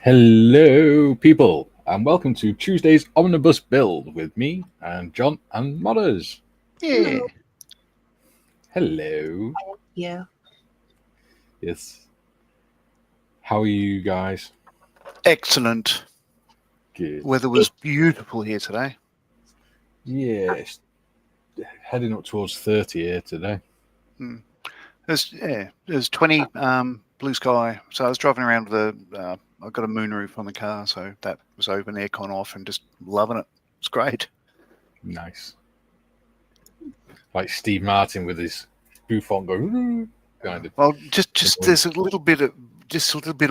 Hello, people, and welcome to Tuesday's Omnibus Build with me and John and Modders. Yeah. Hello. Yeah. Yes. How are you guys? Excellent. Good. Weather was beautiful here today. Yes. Heading up towards 30 here today. There's 20 blue sky. So I was driving around with I've got a moonroof on the car, so that was open, aircon off, and just loving it. It's great. Nice. Like Steve Martin with his bouffant going kind of. Well, just there's a little bit of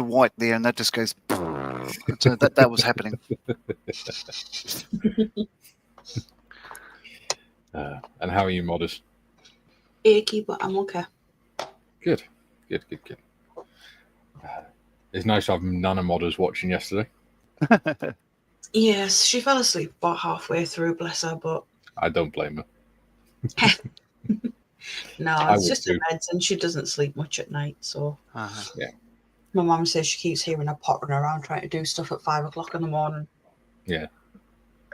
white there, and that just goes. So that was happening. And how are you, Modders? Achy, but I'm okay. Good. It's nice to have Nana Modders watching yesterday. Yes, she fell asleep about halfway through, bless her, but... I don't blame her. No, it's just her meds, and she doesn't sleep much at night, so... Yeah. My mum says she keeps hearing her pottering around trying to do stuff at 5 o'clock in the morning. Yeah.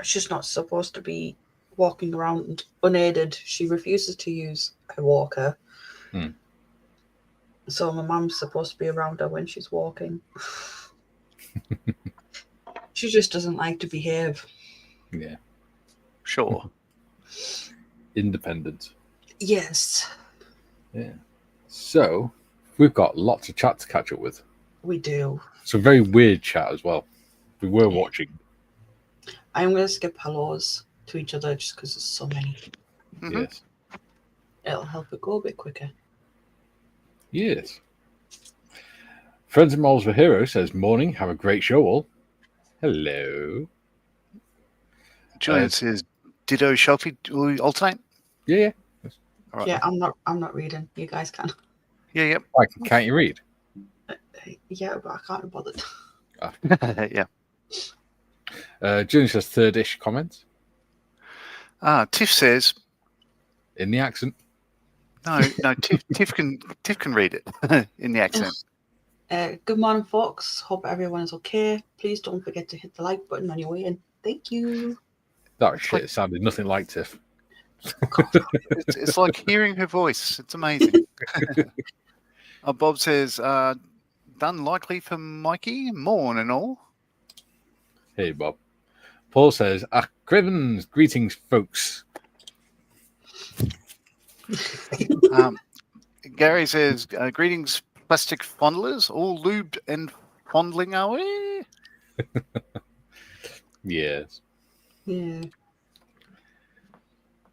She's not supposed to be walking around unaided. She refuses to use her walker. So my mum's supposed to be around her when she's walking. She just doesn't like to behave. Yeah. Sure. Independent. Yes. Yeah. So we've got lots of chat to catch up with. We do. It's a very weird chat as well. We were watching. I'm going to skip hellos to each other just because there's so many. Mm-hmm. Yes. It'll help it go a bit quicker. Yes. Friends and Moles for Hero says, morning, have a great show all. Hello. Julian says, ditto Shelfie, will you alternate? Yeah. All right. Yeah, I'm not reading. You guys can. Yeah. Why, can't you read? Yeah, but I can't be bothered. Yeah. Julian says, third-ish comment. Tiff says, In the accent. no, Tiff can read it in the accent. Good morning, folks. Hope everyone is okay. Please don't forget to hit the like button on your way in. Thank you. That shit sounded nothing like Tiff. It's like hearing her voice. It's amazing. Bob says, done likely for Mikey, morn and all. Hey, Bob. Paul says, Crivens, greetings, folks. Gary says, greetings, plastic fondlers, all lubed and fondling are we? Yes. Yeah.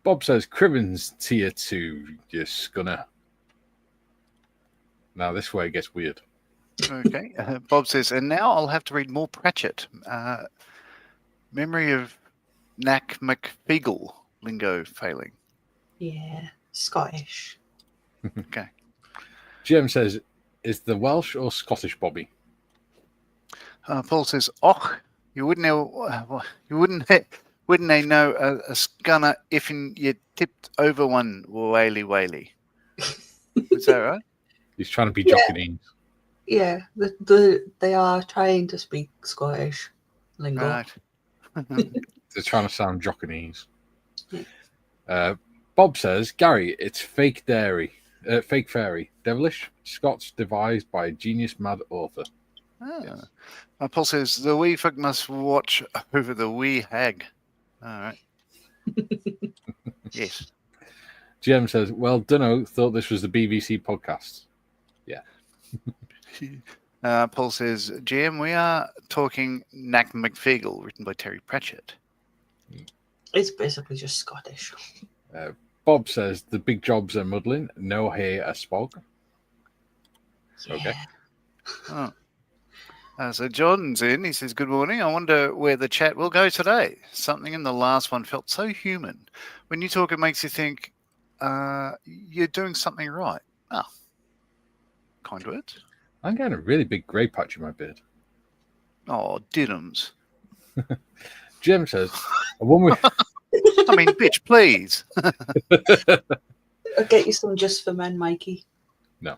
Bob says, Crivens tier 2, you scunner. Now this way it gets weird. Okay. Bob says, and now I'll have to read more Pratchett. Memory of Knack McFeagle lingo failing. Yeah. Scottish. Okay. Jim says, is the Welsh or Scottish Bobby? Paul says, "Och, you wouldn't know, wouldn't they know a scunner if you tipped over one whaley? Is that right?" He's trying to be Jockinese. Yeah, they are trying to speak Scottish lingo. Right. They're trying to sound Jockinese. Bob says, Gary, it's fake fairy. Devilish, Scots devised by a genius mad author. Yes. Paul says, the wee fuck must watch over the wee hag. All right. Yes. GM says, well, dunno, thought this was the BBC podcast. Yeah. Paul says, GM, we are talking Knack McFeagle, written by Terry Pratchett. It's basically just Scottish. Bob says, the big jobs are muddling, no hair a spog. Yeah. Okay. Oh. So John's in. He says, good morning. I wonder where the chat will go today. Something in the last one felt so human. When you talk, it makes you think you're doing something right. Oh, kind words. I'm getting a really big grey patch in my beard. Oh, diddums. Jim says, a woman with... I mean, bitch, please. I'll get you some just for men, Mikey. No.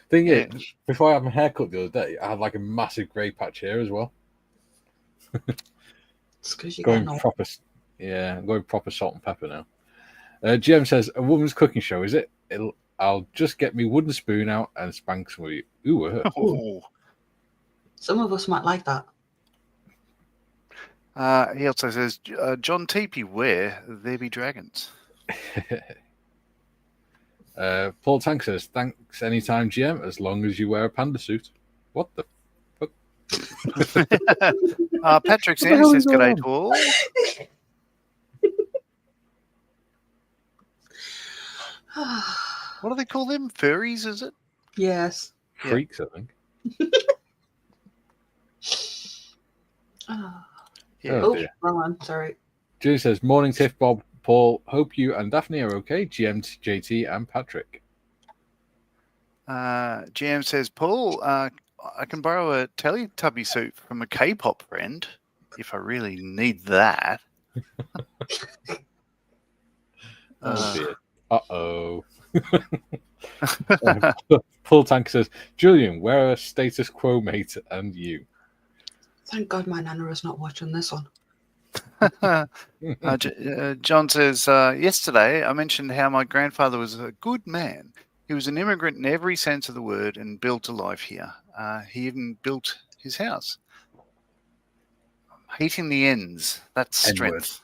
Thing Yeah. is, before I had my haircut the other day, I had like a massive grey patch here as well. It's because you Going got no. proper, yeah, I'm going proper salt and pepper now. GM says, a woman's cooking show, is it? I'll just get me wooden spoon out and spank some of you. Ooh, Oh. Some of us might like that. He also says, John T. beware, there be dragons. Paul Tank says, thanks anytime, GM, as long as you wear a panda suit. What the fuck? Patrick What the hell Sandy is says, going g'day on? to all. What do they call them? Furries, is it? Yes. Yeah. Freaks, I think. Ah. Yeah. Oh, Oh, dear. wrong one. Sorry. Julie says, morning, Tiff, Bob, Paul. Hope you and Daphne are okay. GM, JT, and Patrick. GM says, Paul, I can borrow a Teletubby suit from a K-pop friend if I really need that. Oh, dear. Uh-oh. Paul Tank says, Julian, wear a status quo, mate, and you. Thank God my nana is not watching this one. John says, yesterday I mentioned how my grandfather was a good man. He was an immigrant in every sense of the word and built a life here. He even built his house. Heating the ends, that's N-word. strength.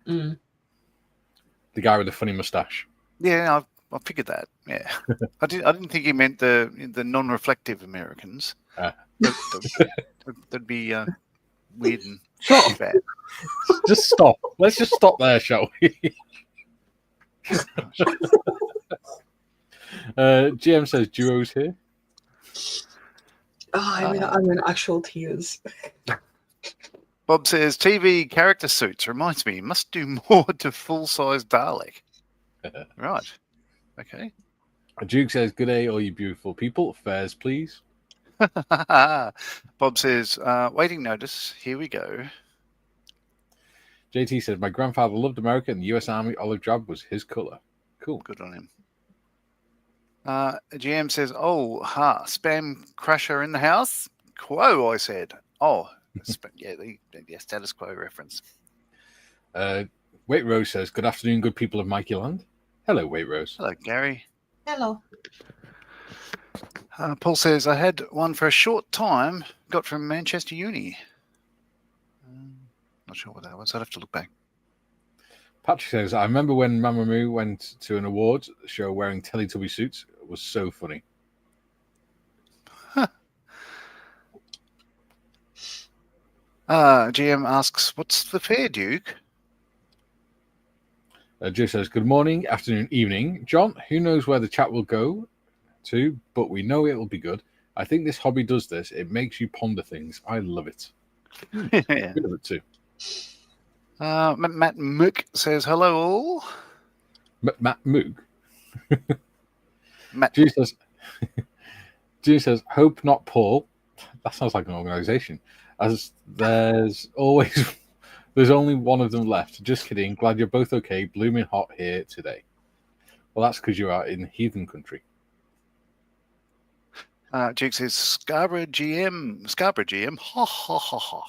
Mm. The guy with the funny moustache. Yeah, I figured that. Yeah, I didn't think he meant the non-reflective Americans. That'd be weird and bad. Just stop. Let's just stop there, shall we? GM says duos here. Oh, I'm in actual tears. Bob says TV character suits reminds me. Must do more to full-size Dalek. Right. Okay. Duke says, good day, all you beautiful people. Fares, please. Bob says, waiting notice. Here we go. JT says, my grandfather loved America and the US Army olive drab was his colour. Cool. Good on him. GM says, oh, spam crusher in the house? Quo, I said. Oh, yeah, the status quo reference. Wait Rose says, good afternoon, good people of Mikey Land. Hello, Wait Rose. Hello, Gary. Hello. Paul says, I had one for a short time, got from Manchester Uni. Not sure what that was. I'd have to look back. Patrick says, I remember when Mamamoo went to an awards show wearing Teletubby suits. It was so funny. GM asks, what's the fare, Duke? Joe says, good morning, afternoon, evening. John, who knows where the chat will go to, but we know it will be good. I think this hobby does this. It makes you ponder things. I love it. Yeah. We love it too. Matt Mook says, hello all. Matt Moog. Matt. Julie says, hope not Paul. That sounds like an organisation. As there's only one of them left. Just kidding. Glad you're both okay. Blooming hot here today. Well, that's because you are in heathen country. Duke says, Scarborough GM. Ha, ha, ha, ha.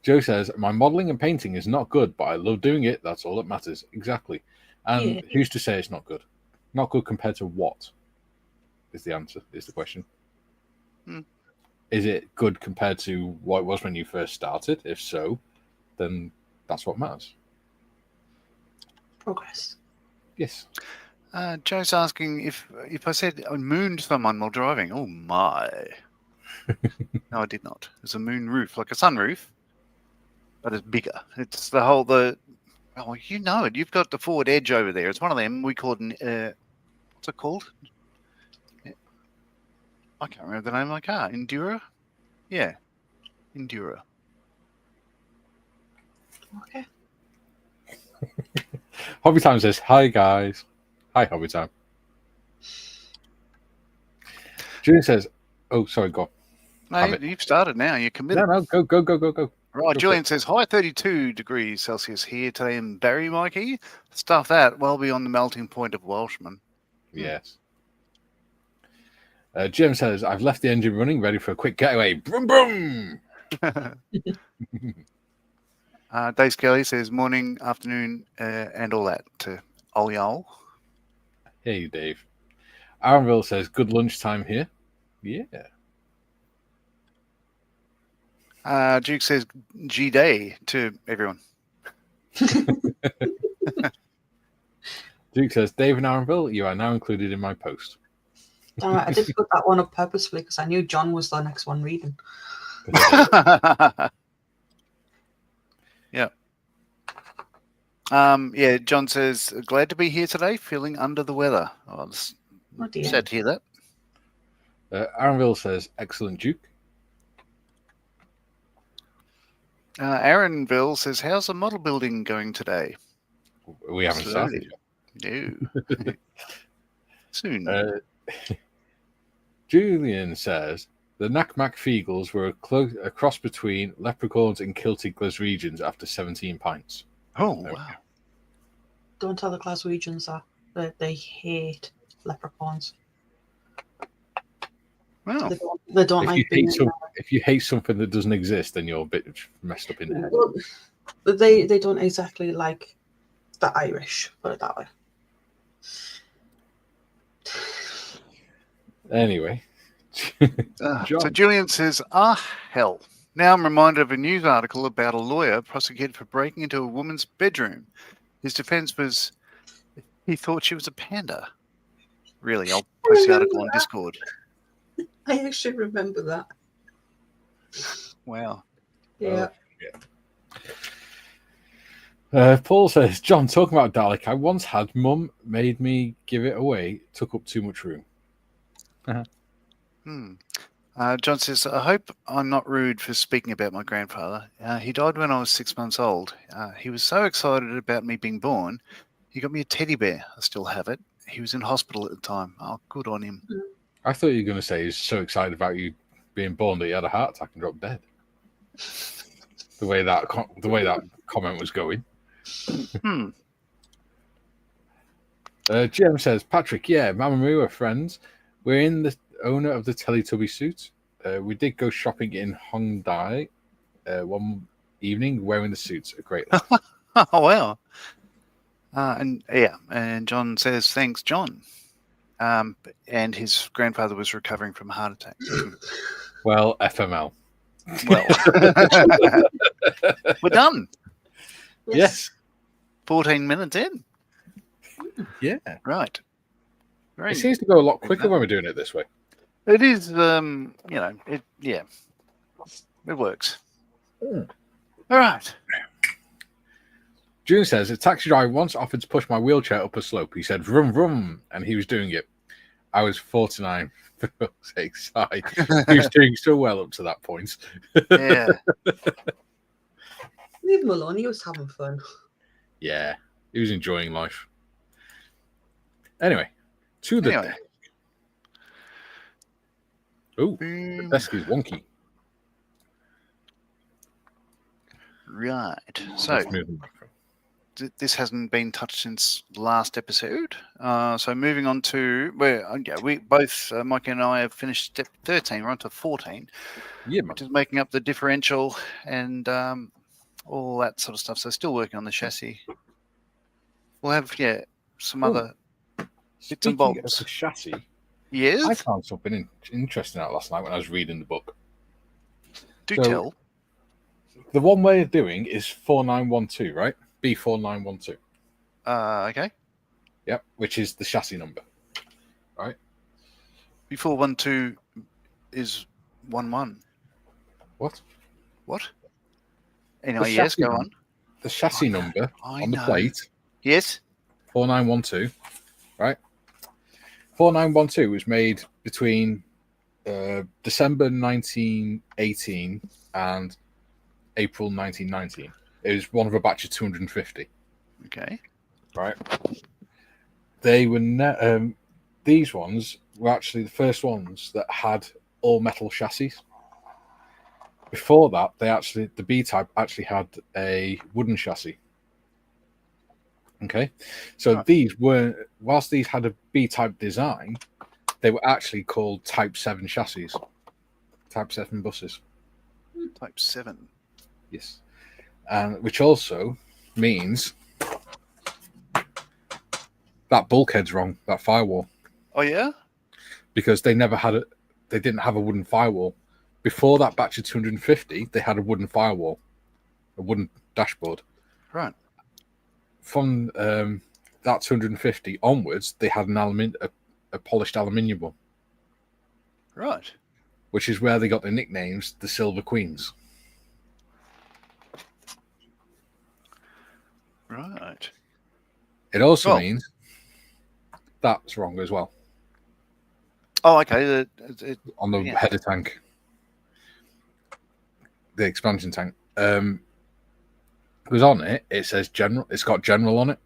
Joe says, my modelling and painting is not good, but I love doing it. That's all that matters. Exactly. And Yeah. who's to say it's not good? Not good compared to what? Is the answer, is the question. Is it good compared to what it was when you first started? If so, then that's what matters. Progress. Yes. Joe's asking if I said I mooned someone while driving. Oh my. No, I did not. It's a moon roof, like a sunroof, but it's bigger. It's oh, you know it. You've got the forward edge over there. It's one of them. We call it what's it called? I can't remember the name of my car. Endura? Yeah. Endura. Okay. Hobby Time says, hi guys. Hi, Hobby Time. Julian says, oh, sorry, go on. No, you've started now. You're committed. No, go. Right, Julian says, high 32 degrees Celsius here today in Barry, Mikey. Stuff that well beyond the melting point of Welshman. Yes. Jim says, I've left the engine running, ready for a quick getaway. Brum, brum! Dave Skelly says morning, afternoon, and all that to Ol Yol. Hey, Dave. Aaronville says, good lunchtime here. Yeah. Duke says G-Day to everyone. Duke says, Dave and Aaronville, you are now included in my post. Damn it, I did put that one up purposefully because I knew John was the next one reading. Yeah. Yeah, John says, glad to be here today, feeling under the weather. Oh, dear. sad to hear that. Aaronville says, excellent, Duke. Aaronville says, how's the model building going today? We haven't started yet. No. Soon. Julian says, the Nakmak Feagles were a cross between leprechauns and Celtic Glaswegians after 17 pints. Oh, wow. Don't tell the Glaswegians that they hate leprechauns. Wow. They don't like being if you hate something that doesn't exist, then you're a bit messed up in the head. Well, they don't exactly like the Irish, put it that way. Anyway. So Julian says, hell. Now I'm reminded of a news article about a lawyer prosecuted for breaking into a woman's bedroom. His defense was he thought she was a panda. Really, I'll post the article on Discord. I actually remember that. Wow. Yeah. Paul says, John, talking about Dalek, I once had Mum made me give it away. Took up too much room. John says, I hope I'm not rude for speaking about my grandfather. He died when I was 6 months old. He was so excited about me being born, he got me a teddy bear. I still have it. He was in hospital at the time. Oh, good on him. I thought you were going to say he's so excited about you being born that he had a heart attack and dropped dead. The way that comment was going. Jim says, Patrick, yeah, Mama Moo are friends. We're in the owner of the Teletubby suit. We did go shopping in Hongdae one evening wearing the suits. A great laugh. Oh, wow. And John says, thanks, John. And his grandfather was recovering from a heart attack. Well, FML. Well, we're done. Yes. 14 minutes in. Yeah. Right. It seems to go a lot quicker when we're doing it this way. It is, it works. All right. June says, a taxi driver once offered to push my wheelchair up a slope. He said, vroom, vroom, and he was doing it. I was 49, for fuck's sake, sigh. He was doing so well up to that point. Yeah. Leave him alone. He was having fun. Yeah, he was enjoying life. Anyway, to the desk. Oh, the desk is wonky. Right. So this hasn't been touched since last episode. So moving on to we both, Mike and I, have finished step 13. We're on to 14, which is making up the differential and all that sort of stuff. So still working on the chassis. We'll have some other bits and bobs. Of the chassis. Yes. I found something interesting out last night when I was reading the book. Do tell. The one way of doing is 4912, right? B4912. Okay. Yep, which is the chassis number, right? B412 is 11. What? Anyway, yes, go on. The chassis number on the plate. Yes. 4912, right? 4912 was made between December 1918 and April 1919. It was one of a batch of 250. Okay. Right. They were these ones were actually the first ones that had all metal chassis. Before that, the B Type actually had a wooden chassis. Okay, so Right. these weren't, whilst these had a B type design, they were actually called Type 7 chassis, Type 7 buses. Type 7. Yes, and which also means that bulkhead's wrong, that firewall, Oh, yeah? because they never had they didn't have a wooden firewall. Before that batch of 250, they had a wooden firewall, a wooden dashboard. Right. From that 250 onwards, they had a polished aluminium one, Right. which is where they got the nicknames the Silver Queens. Right. It also Oh. means that's wrong as well Oh, okay. on the Yeah. header tank, the expansion tank. Because on it, it says general. It's got general on it,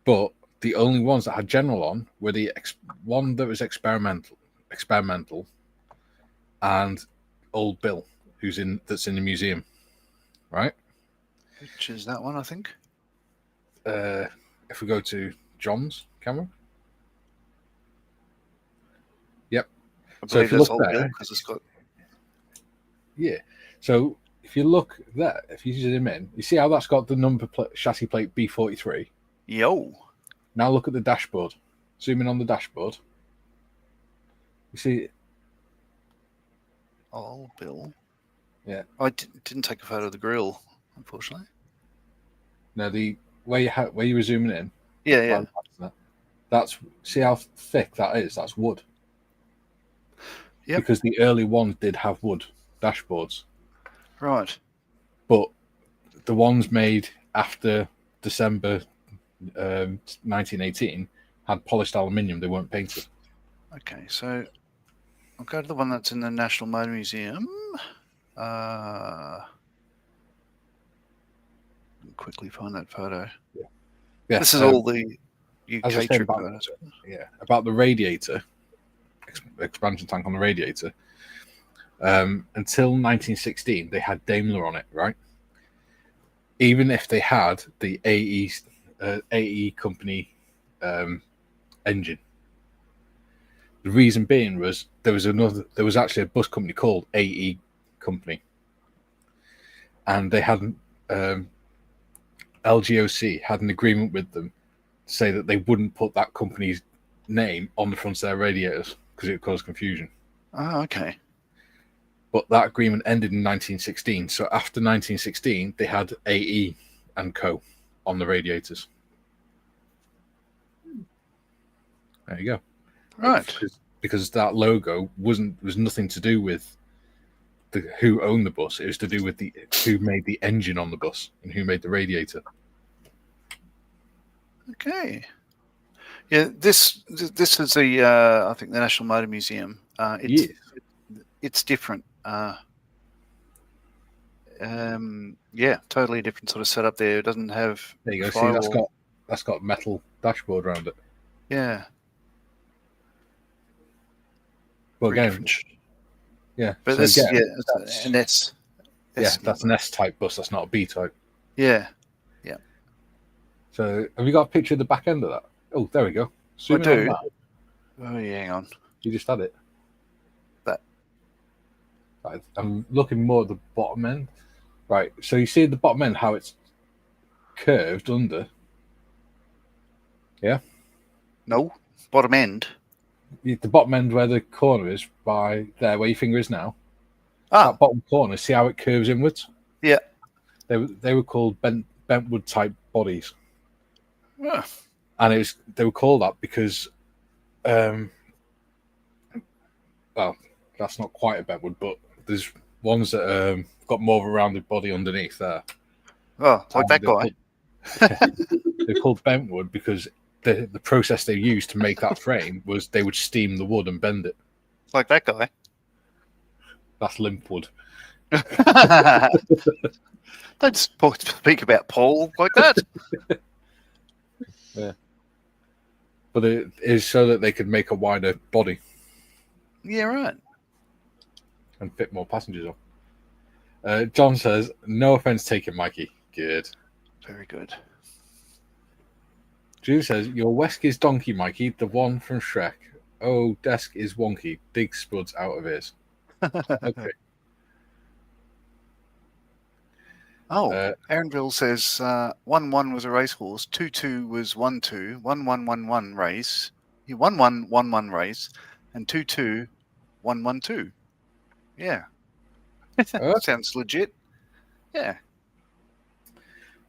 but the only ones that had general on were the one that was experimental, and Old Bill, that's in the museum, right? Which is that one, I think. If we go to John's camera, yep. I So if believe you that's look Old there, Bill because it's got. yeah. So if you look there, if you zoom in, you see how that's got the number chassis plate B43. Yo. Now look at the dashboard. Zoom in on the dashboard. You see, Old Bill. yeah. I didn't take a photo of the grill, unfortunately. Now the where you were zooming in. Yeah. That's see how thick that is. That's wood. Yep. Because the early ones did have wood dashboards, Right. but the ones made after December 1918 had polished aluminium. They weren't painted. Okay, so I'll go to the one that's in the National Motor Museum. Quickly find that photo. Yeah, This is all the as I UK said trip about, photos. about the radiator, expansion tank on the radiator. Until 1916, they had Daimler on it, right? Even if they had the AE company engine. The reason being was there was actually a bus company called AE Company, and they had LGOC had an agreement with them to say that they wouldn't put that company's name on the front of their radiators because it would cause confusion. Oh, okay. But that agreement ended in 1916. So after 1916, they had AE and Co. on the radiators. There you go. Right. Because that logo was nothing to do with who owned the bus. It was to do with who made the engine on the bus and who made the radiator. Okay. Yeah, this is the I think the National Motor Museum. It's different. Yeah, totally different sort of setup there. It doesn't have. There you go. Firewall. See, that's got metal dashboard around it. Yeah. Well, Very again, different. yeah. But so this, again, it's an S. That's an S type bus. That's not a B type. Yeah. So have you got a picture of the back end of that? Oh, there we go. Zoom in on that. Oh, yeah, hang on. You just had it. That. Right, I'm looking more at the bottom end. Right. So you see at the bottom end how it's curved under. Yeah. No, bottom end. The bottom end where the corner is by there, where your finger is now. Ah. That bottom corner. See how it curves inwards? Yeah. They were called bentwood type bodies. Yeah. And they were called that because, well, that's not quite a bentwood, but there's ones that got more of a rounded body underneath there. Oh, like that guy. They're called bentwood because the process they used to make that frame was they would steam the wood and bend it. Like that guy. That's limp wood. Don't speak about Paul like that. Yeah. But it is so that they could make a wider body. Yeah, right. And fit more passengers on. John says, no offense taken, Mikey. Good. Very good. Julie says, your Wesk is donkey, Mikey, the one from Shrek. Oh, desk is wonky. Dig spuds out of his. Okay. Oh, Aaronville says 1-1 was a racehorse, 2-2 was 1-2, 1-1-1-1 race, 1-1-1-1 race, and 2-2 1-1-2. Yeah. Sounds legit. Yeah.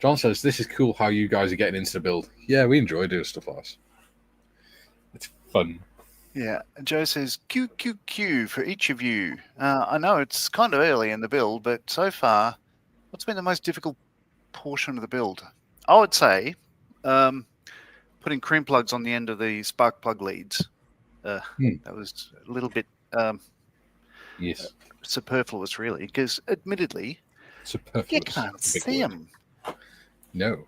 John says, this is cool how you guys are getting into the build. Yeah, we enjoy doing stuff like this. It's fun. Yeah. Joe says, QQQ for each of you. I know it's kind of early in the build, but so far, what's been the most difficult portion of the build? I would say putting cream plugs on the end of the spark plug leads. That was a little bit yes, superfluous, really, because admittedly, superfluous. You can't see them. No.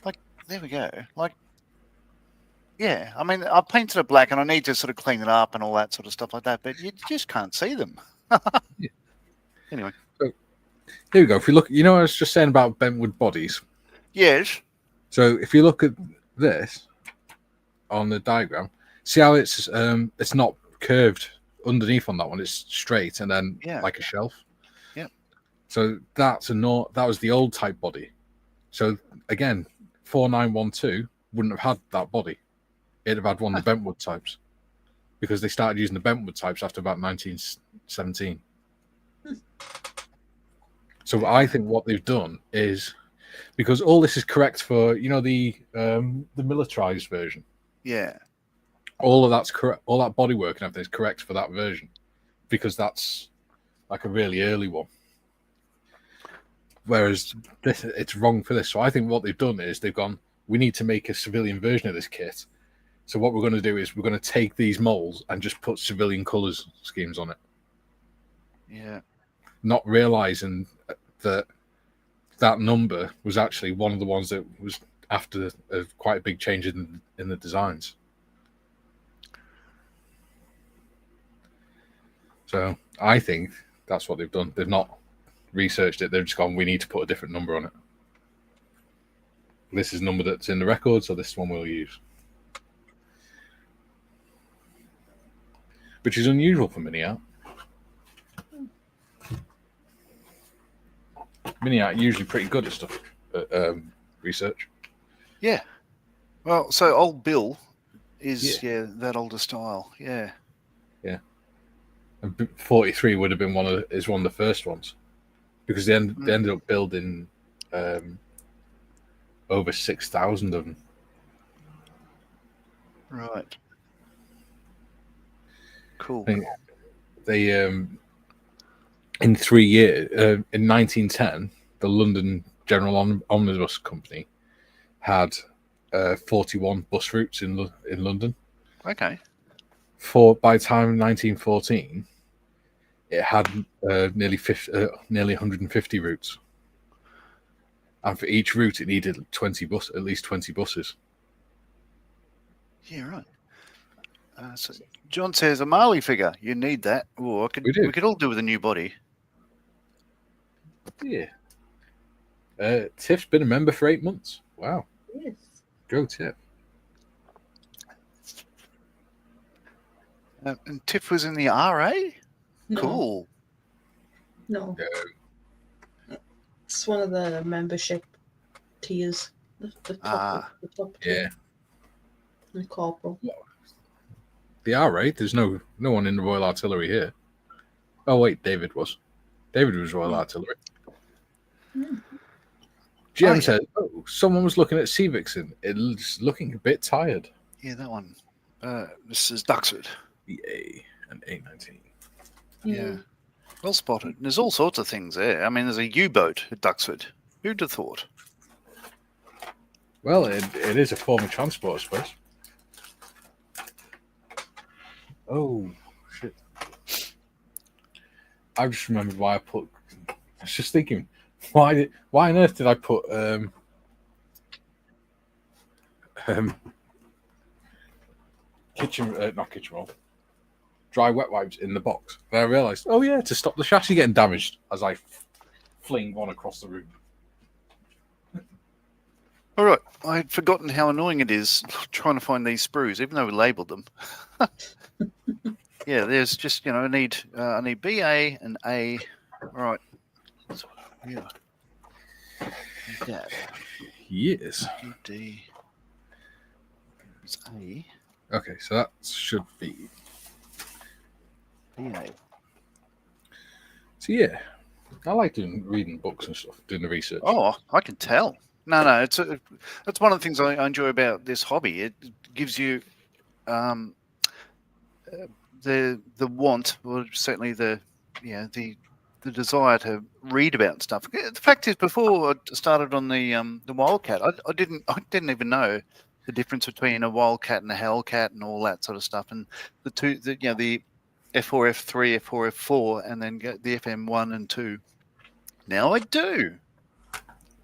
Like, there we go. Like, yeah, I mean, I painted it black and I need to sort of clean it up and all that sort of stuff like that, but you just can't see them. Yeah. Anyway. So, here we go. If we look, you know, I was just saying about bentwood bodies. Yes. So if you look at this on the diagram, see how it's not curved underneath on that one. It's straight and then like a shelf. Yeah. So that was the old type body. So again, 4912 wouldn't have had that body. It'd have had one of the bentwood types because they started using the bentwood types after about 1917. So I think what they've done is, because all this is correct for, you know, the militarized version. Yeah. All of that's correct. All that bodywork and everything is correct for that version, because that's like a really early one. Whereas this, it's wrong for this. So I think what they've done is they've gone, we need to make a civilian version of this kit. So what we're going to do is we're going to take these molds and just put civilian colors schemes on it. Yeah. Not realizing that number was actually one of the ones that was after quite a big change in the designs. So I think that's what they've done. They've not researched it. They've just gone, we need to put a different number on it. This is a number that's in the record, so this one we'll use. Which is unusual for MiniArt. MiniArt usually pretty good at stuff, research. Yeah. Well, so old Bill is that older style. Yeah. Yeah. And 43 would have been one of the first ones, because they ended up building over 6,000 of them. Right. Cool. They in 3 years, in 1910, the London General Omnibus Company had 41 bus routes in London. Okay. By the time of 1914, it had nearly 150 routes, and for each route, it needed at least 20 buses. Yeah, right. So John says a Marley figure. You need that. Oh, we could all do with a new body. Yeah. Tiff's been a member for 8 months. Wow. Yes. Go Tiff. And Tiff was in the RA? No. Cool. No. It's one of the membership tiers. The top. The top tier. The corporal. The RA, there's no one in the Royal Artillery here. Oh wait, David was Royal Artillery. GM said, someone was looking at Seavixen. It's looking a bit tired. Yeah, that one. This is Duxford. Yay, an 819. Yeah. Well spotted. There's all sorts of things there. I mean, there's a U-boat at Duxford. Who'd have thought? Well, it is a form of transport, I suppose. Oh, shit. I just remembered why I was just thinking, why on earth did I put dry wet wipes in the box? And I realised, to stop the chassis getting damaged as I fling one across the room. All right. I had forgotten how annoying it is trying to find these sprues, even though we labelled them. Yeah, there's just, I need BA and A. Right. So, yeah. That. Yes. D. It's A. Okay, so that should be. BA. So yeah, I like reading books and stuff, doing the research. Oh, I can tell. No, that's one of the things I enjoy about this hobby. It gives you the want, or certainly the desire to read about stuff. The fact is, before I started on the wildcat, I didn't even know the difference between a wildcat and a hellcat and all that sort of stuff, and the F4, F3, F4, F4, and then get the FM1 and 2. Now I do.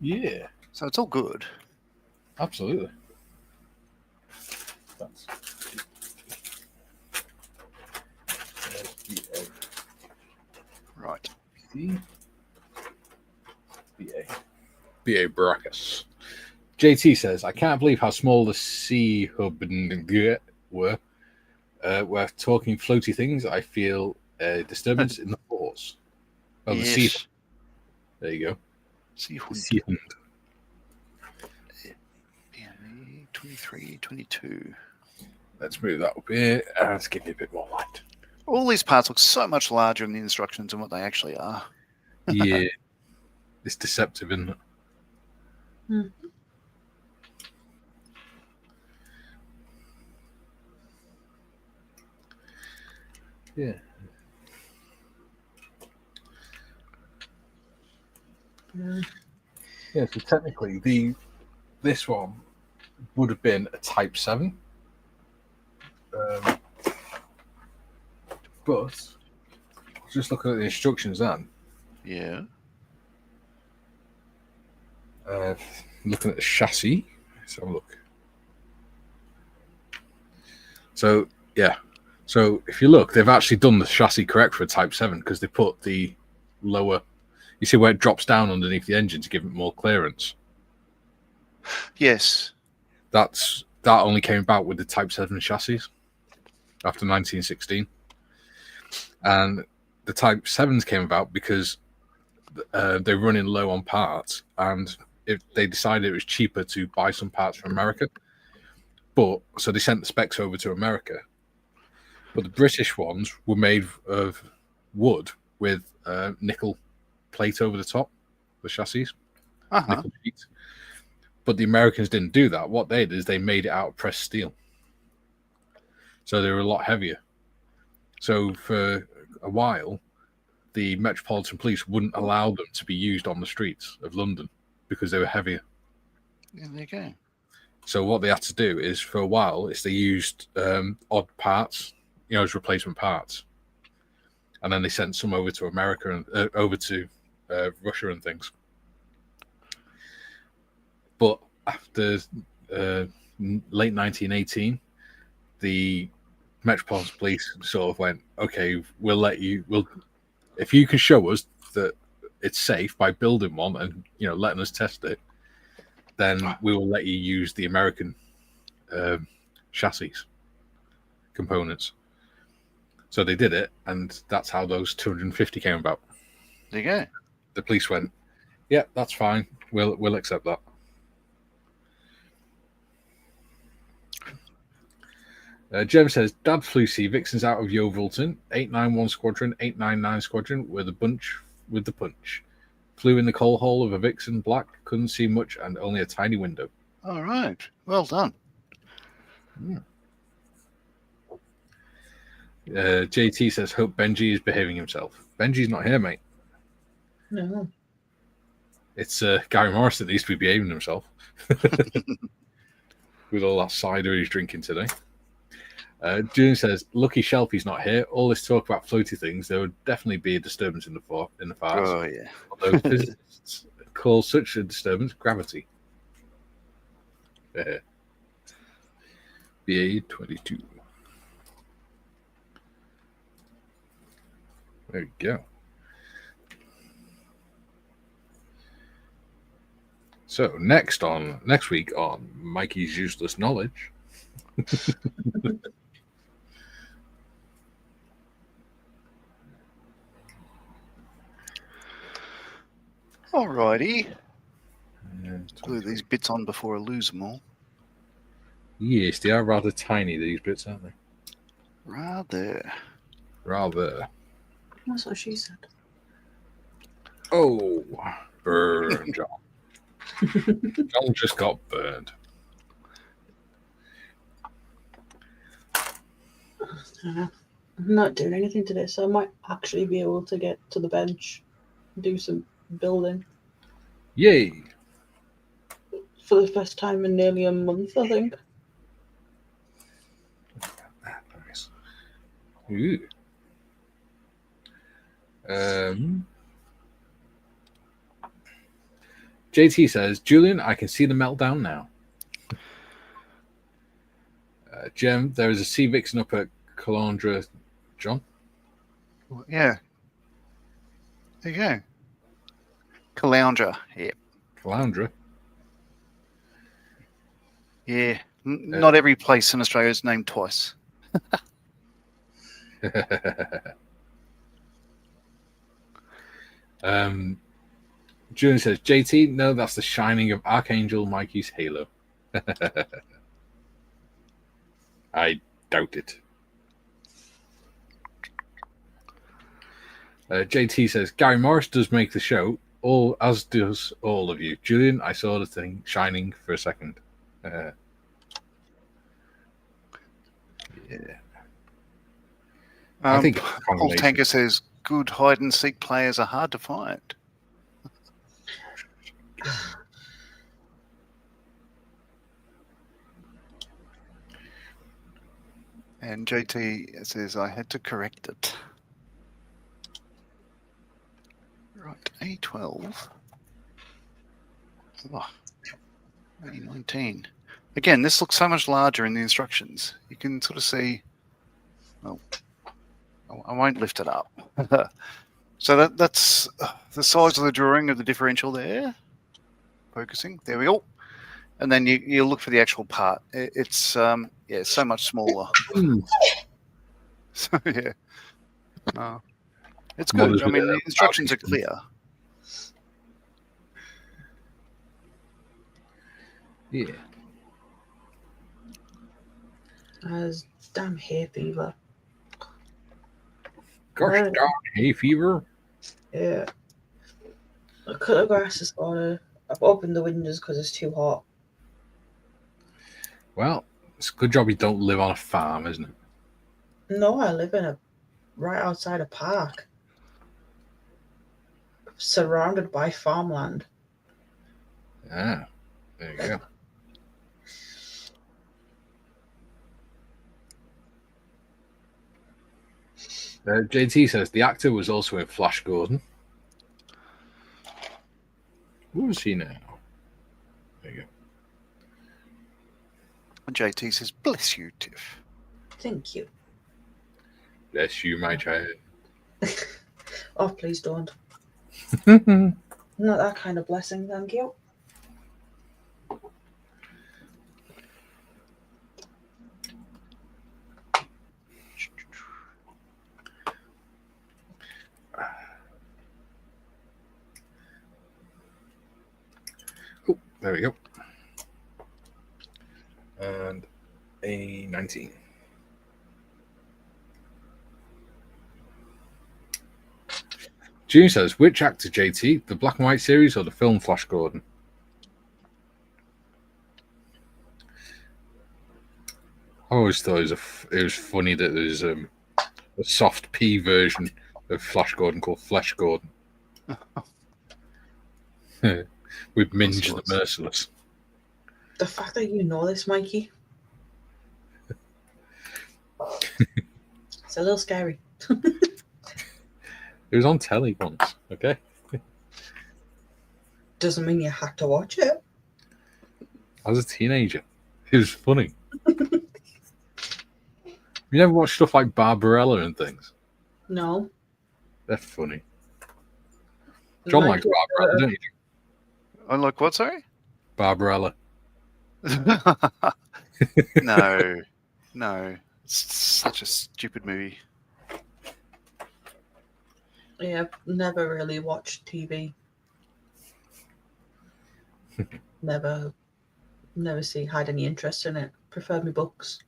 Yeah, So it's all good. absolutely. That's Right. BA Brackus. JT says, I can't believe how small the sea hub were. We're talking floaty things. I feel a disturbance in the force. Oh, the sea. Yes. There you go. Sea The sea hund. 23, 22. Let's move that up here. Let's give you a bit more light. All these parts look so much larger in the instructions than what they actually are. Yeah. It's deceptive, isn't it? Mm. Yeah. Yeah, so technically this one would have been a Type 7. But just looking at the instructions then. Yeah. Looking at the chassis. Let's have a look. So, yeah. So, if you look, they've actually done the chassis correct for a Type 7 because they put the lower... You see where it drops down underneath the engine to give it more clearance? Yes. That only came about with the Type 7 chassis after 1916. And the Type 7s came about because they're running low on parts, and if they decided it was cheaper to buy some parts from America. So they sent the specs over to America. But the British ones were made of wood with nickel plate over the top, the chassis, nickel sheet. But the Americans didn't do that. What they did is they made it out of pressed steel. So they were a lot heavier. So for a while, the Metropolitan Police wouldn't allow them to be used on the streets of London because they were heavier. Yeah, there you go. So what they had to do is, for a while, they used odd parts, as replacement parts, and then they sent some over to America and over to Russia and things. But after late 1918, the Metropolitan Police sort of went, okay, we'll let you. If you can show us that it's safe by building one and letting us test it, then we will let you use the American chassis components. So they did it, and that's how those 250 came about. There you go. The police went, yeah, that's fine. We'll accept that. Jem says, Dad flew Sea Vixens out of Yeovilton, 891 Squadron, 899 Squadron, with the punch. Flew in the coal hole of a Vixen, black, couldn't see much, and only a tiny window. All right. Well done. Yeah. JT says, hope Benji is behaving himself. Benji's not here, mate. No. It's Gary Morris that needs to be behaving himself. With all that cider he's drinking today. June says, lucky Shelfie's not here. All this talk about floaty things, there would definitely be a disturbance in the farce. Oh, yeah. Although physicists call such a disturbance gravity. BA 22. There we go. So next week on Mikey's Useless Knowledge. Alrighty. Glue these bits on before I lose them all. Yes, they are rather tiny, these bits, aren't they? Rather. That's what she said. Oh, burn, John. John just got burned. I'm not doing anything today, so I might actually be able to get to the bench, do some building. Yay! For the first time in nearly a month, I think. Nice. Ooh. JT says, Julian, I can see the meltdown now. Jem, there is a sea vixen up at Calandra. John? Yeah. There you go. Caloundra. Yeah. Calandra? Yeah. Not every place in Australia is named twice. Julian says, JT, no, that's the shining of Archangel Mikey's halo. I doubt it. JT says, Gary Morris does make the show, as does all of you. Julian, I saw the thing shining for a second. Yeah. I think Paul Tanker says, good hide and seek players are hard to find. And JT says, I had to correct it. Right, A12. Oh, A19. Again, this looks so much larger in the instructions. You can sort of see... Oh, I won't lift it up. So that's the size of the drawing of the differential there. Focusing. There we go. And then you look for the actual part. It's so much smaller. So yeah, it's good. I mean, the instructions are clear. Yeah. As damn hay fever. Gosh darn hay fever. Yeah. I cut the grass this morning. I've opened the windows because it's too hot. Well, it's a good job you don't live on a farm, isn't it? No, I live right outside a park. Surrounded by farmland. Yeah. There you go. JT says the actor was also in Flash Gordon. Who is he now? There you go. And JT says, bless you, Tiff. Thank you. Bless you, my child. Oh, please don't. Not that kind of blessing, thank you. Oh, there we go. And A19. June says, which actor, JT? The black and white series or the film Flash Gordon? I always thought it was funny that there's a soft P version of Flash Gordon called Flesh Gordon. With Minge the Merciless. The fact that you know this, Mikey, it's a little scary. It was on telly once, okay? Doesn't mean you had to watch it. I was a teenager. It was funny. You never watch stuff like Barbarella and things? No. They're funny. John likes Barbarella, don't you? I like what, sorry? Barbarella. No. It's such a stupid movie. Yeah, I've never really watched TV. never had any interest in it. Prefer my books.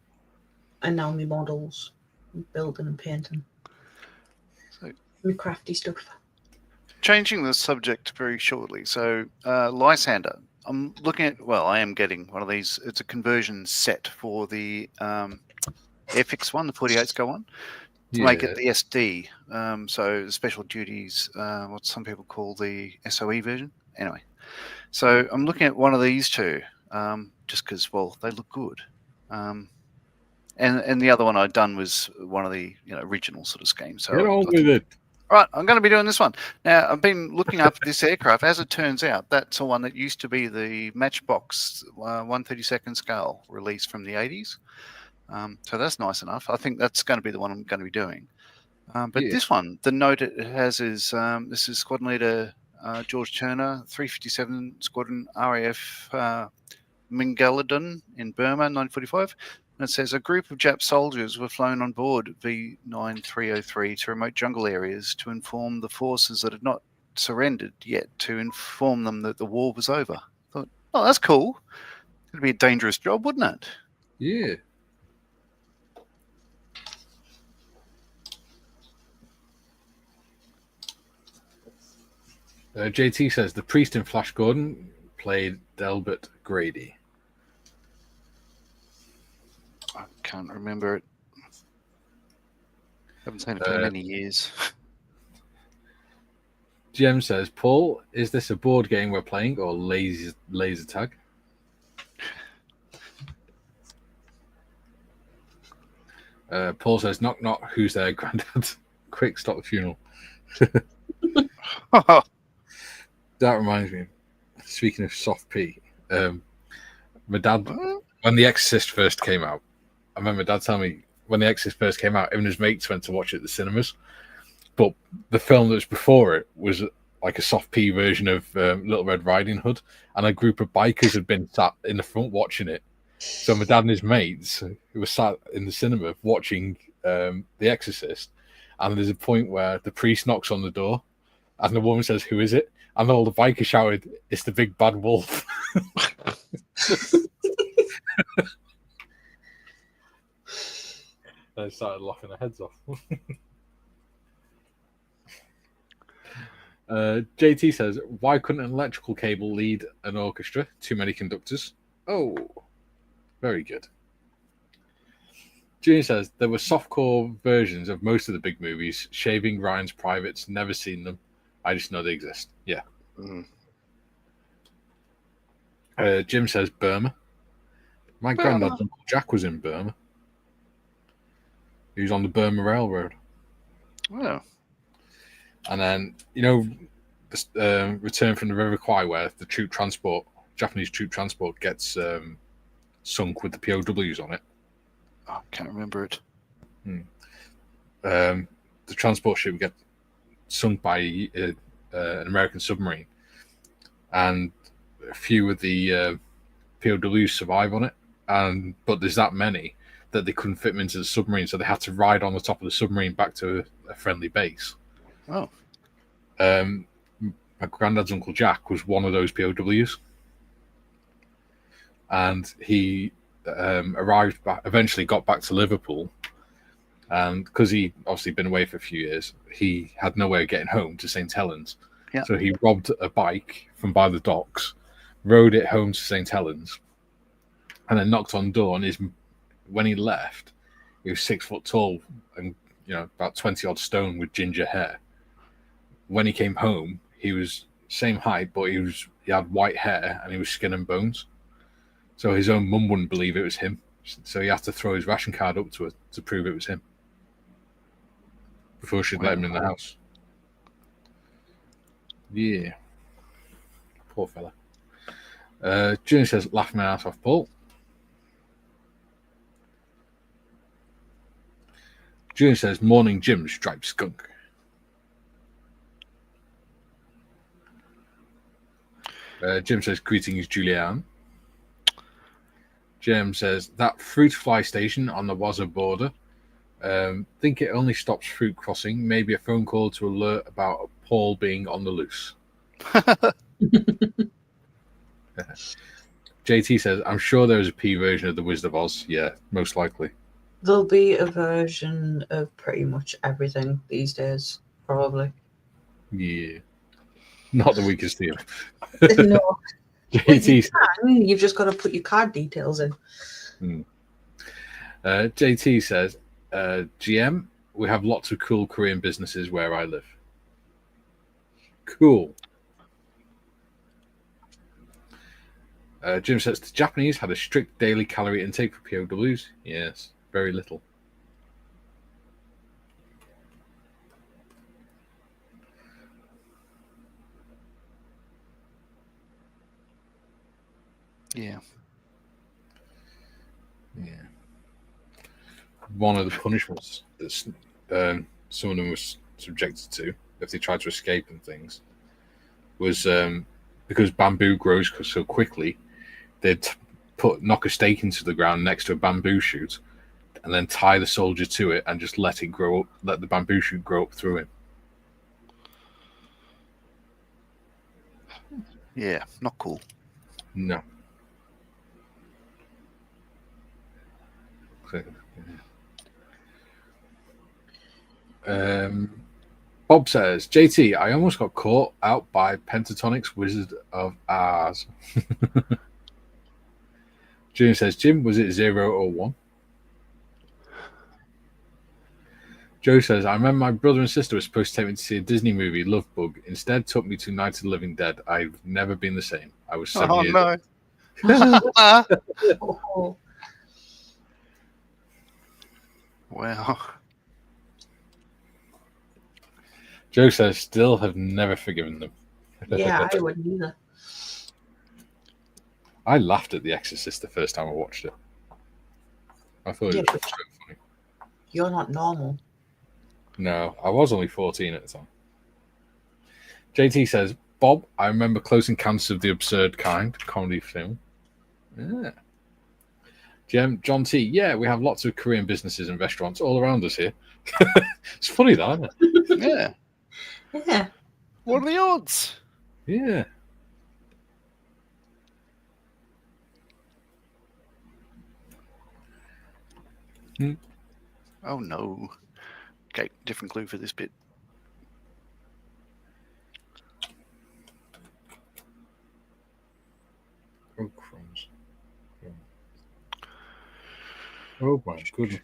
And now my models. Building and painting. So, my crafty stuff. changing the subject very shortly. So, Lysander. I'm looking at, I am getting one of these. It's a conversion set for the FX one, the 48 SCO one, to make it the SD. So, the special duties, what some people call the SOE version. Anyway, so I'm looking at one of these two, just because, they look good. And the other one I'd done was one of the original sort of schemes. So get on with it. Right, I'm going to be doing this one. Now, I've been looking up this aircraft. As it turns out, that's the one that used to be the Matchbox 1/32 scale release from the 80s. So that's nice enough. I think that's going to be the one I'm going to be doing. But this one, the note it has is this is Squadron Leader George Turner, 357 Squadron RAF Mingaladon in Burma, 1945. And it says a group of Jap soldiers were flown on board V9303 to remote jungle areas to inform the forces that had not surrendered yet, to inform them that the war was over. I thought, oh, that's cool. It'd be a dangerous job, wouldn't it? Yeah. JT says the priest in Flash Gordon played Delbert Grady. I can't remember it. Haven't seen it for many years. Jem says, Paul, is this a board game we're playing or laser tag? Paul says, knock knock, who's there, Grandad? Quick, stop the funeral. That reminds me, speaking of soft P, my dad, when The Exorcist first came out, I remember Dad telling me when The Exorcist first came out, him and his mates went to watch it at the cinemas. But the film that was before it was like a soft P version of Little Red Riding Hood, and a group of bikers had been sat in the front watching it. So my dad and his mates, who were sat in the cinema watching The Exorcist, and there's a point where the priest knocks on the door, and the woman says, "Who is it?" And all the bikers shouted, "It's the big bad wolf." They started laughing their heads off. JT says, why couldn't an electrical cable lead an orchestra? Too many conductors. Oh, very good. Junior says, there were softcore versions of most of the big movies. Shaving Ryan's Privates, never seen them. I just know they exist. Yeah. Jim says, Burma. My granddad's Uncle Jack was in Burma. He was on the Burma Railroad. Oh. And then, Return from the River Kwai, where the Japanese troop transport gets sunk with the POWs on it. Oh, I can't remember it. The transport ship would get sunk by an American submarine, and a few of the POWs survive on it. But there's that many that they couldn't fit them into the submarine, so they had to ride on the top of the submarine back to a friendly base. Oh. My granddad's Uncle Jack was one of those POWs, and he eventually got back to Liverpool, and because he'd obviously been away for a few years, he had no way of getting home to St. Helens. Yeah. So he robbed a bike from by the docks, rode it home to St. Helens, and then knocked on the door. And when he left, he was 6 foot tall and about 20 odd stone with ginger hair. When he came home, he was same height, but he had white hair and he was skin and bones. So his own mum wouldn't believe it was him. So he had to throw his ration card up to her to prove it was him before she'd let him in the house. Yeah. Poor fella. Junior says, laugh my ass off, Paul. Junior says, morning Jim, striped skunk. Jim says, greetings, Julianne. Jim says, that fruit fly station on the Waza border. Think it only stops fruit crossing. Maybe a phone call to alert about Paul being on the loose. JT says, I'm sure there is a P version of the Wizard of Oz. Yeah, most likely. There'll be a version of pretty much everything these days, probably. Yeah. Not the weakest deal. No. JT Well, you've just got to put your card details in. JT says, GM, we have lots of cool Korean businesses where I live. Cool. Jim says, the Japanese had a strict daily calorie intake for POWs. Yes, very little. Yeah. One of the punishments that some of them was subjected to if they tried to escape and things was because bamboo grows so quickly, they'd knock a stake into the ground next to a bamboo shoot and then tie the soldier to it and just let it grow up, let the bamboo shoot grow up through him. Yeah, not cool. No. Bob says, JT, I almost got caught out by Pentatonic's Wizard of Oz. Jim says, Jim, was it 0 or 1? Joe says, I remember my brother and sister were supposed to take me to see a Disney movie, Love Bug. Instead, took me to Night of the Living Dead. I've never been the same. I was 7 years old. Oh. Wow. Joe says, still have never forgiven them. Yeah, I wouldn't either. I laughed at The Exorcist the first time I watched it. I thought it was so funny. You're not normal. No, I was only 14 at the time. JT says, Bob, I remember Close Encounters of the Absurd Kind, comedy film. Yeah. John T, yeah, we have lots of Korean businesses and restaurants all around us here. It's funny, that, isn't it? Yeah. Yeah. What are the odds? Yeah. Oh, no. Okay, different clue for this bit. Oh, crumbs. Oh, my goodness.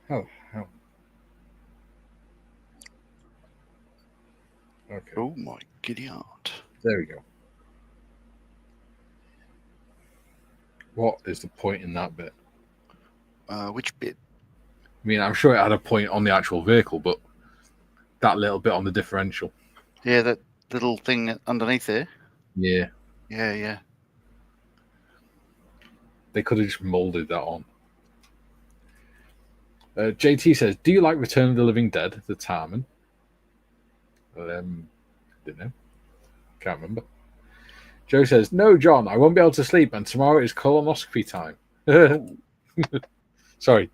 How? Okay. Oh, my giddy aunt. There we go. What is the point in that bit? Which bit? I mean, I'm sure it had a point on the actual vehicle, but that little bit on the differential. Yeah, that little thing underneath there. Yeah. Yeah. They could have just molded that on. JT says, do you like Return of the Living Dead, the Tarman? Don't know. Can't remember. Joe says, no, John, I won't be able to sleep, and tomorrow is colonoscopy time. Sorry.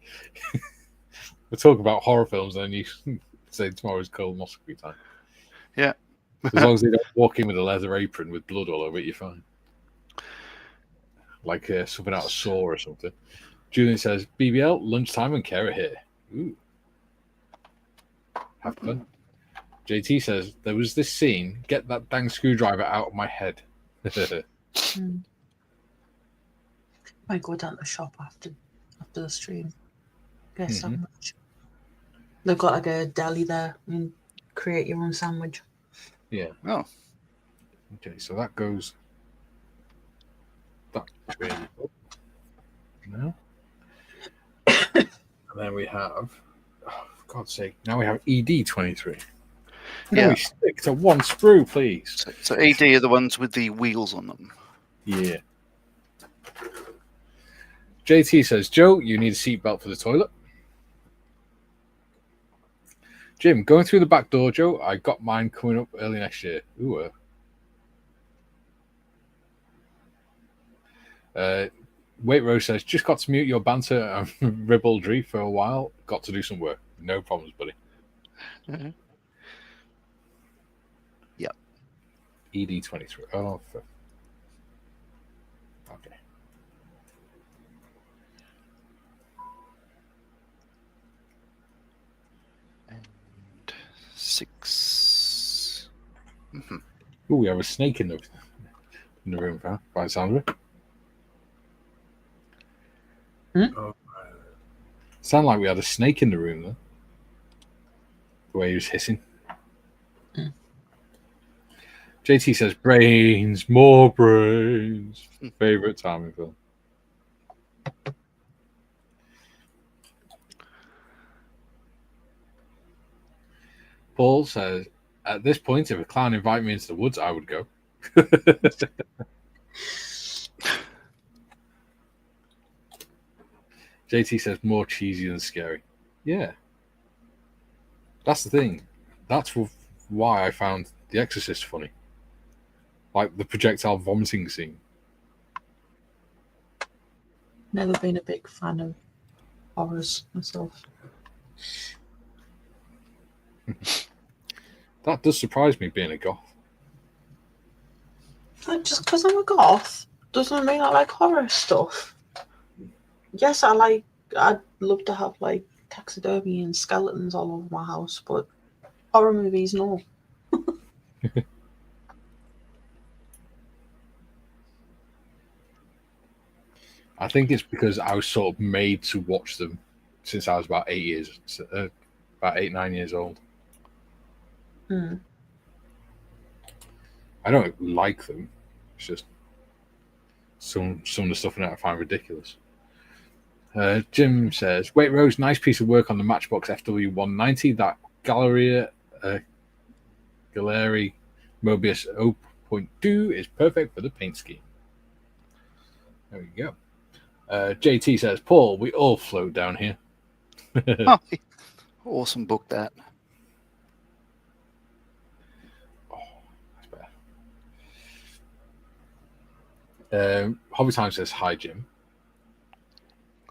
We're talking about horror films, and then you say tomorrow is colonoscopy time. Yeah. As long as they don't walk in with a leather apron with blood all over it, you're fine. Like something out of Saw or something. Julian says, BBL, lunchtime and Kara here. Ooh. Have fun. JT says, there was this scene, get that dang screwdriver out of my head. Might go down to the shop after the stream. Get a sandwich. They've got like a deli there and create your own sandwich. Yeah. Oh. Okay, so that goes that way. No. And then we have, for God's sake, now we have ED23. Can we stick to one sprue, please? So ED are the ones with the wheels on them. Yeah. JT says, Joe, you need a seatbelt for the toilet. Jim, going through the back door, Joe. I got mine coming up early next year. Ooh. Wait Rose says, just got to mute your banter and ribaldry for a while. Got to do some work. No problems, buddy. Mm-hmm. Yep. ED23. Oh, okay. And 6. Mm-hmm. Ooh, we have a snake in the room, by the sound of it. Sound like we had a snake in the room, though. The way he was hissing. JT says, brains, more brains. Favorite time in film. Paul says, at this point, if a clown invited me into the woods, I would go. JT says, more cheesy than scary. Yeah. That's the thing. That's why I found The Exorcist funny. Like the projectile vomiting scene. Never been a big fan of horrors myself. That does surprise me, being a goth. Like, just because I'm a goth doesn't mean I like horror stuff. Yes, I'd love to have like taxidermy and skeletons all over my house, but horror movies, no. I think it's because I was sort of made to watch them since I was about 8, 9 years old. Mm. I don't like them. It's just some of the stuff in it I find ridiculous. Jim says, wait, Rose, nice piece of work on the Matchbox FW190. That Galleria Mobius 0.2 is perfect for the paint scheme. There we go. JT says, Paul, we all float down here. Oh, awesome book, that. Oh, that's better. Hobby Time says, hi, Jim.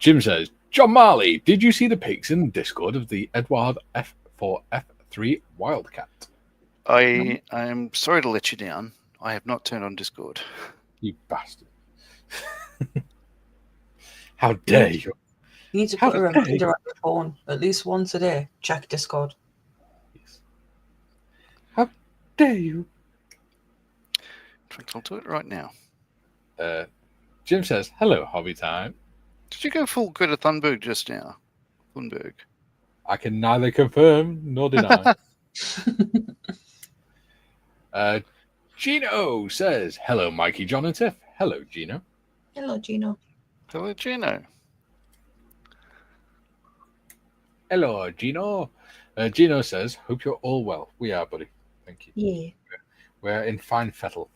Jim says, John Marley, did you see the pics in the Discord of the Edward F4 F3 Wildcat? I am sorry to let you down. I have not turned on Discord. You bastard. How dare you? You need to put a reminder on your phone at least once a day. Check Discord. Yes. How dare you? I'll do it right now. Jim says, hello, Hobby Time. Did you go full Greta Thunberg just now? Thunberg. I can neither confirm nor deny. Gino says, hello, Mikey, John, and Tiff. Hello, Gino. Hello, Gino. Hello, Gino. Hello, Gino. Gino says, hope you're all well. We are, buddy. Thank you. Yeah. We're in fine fettle.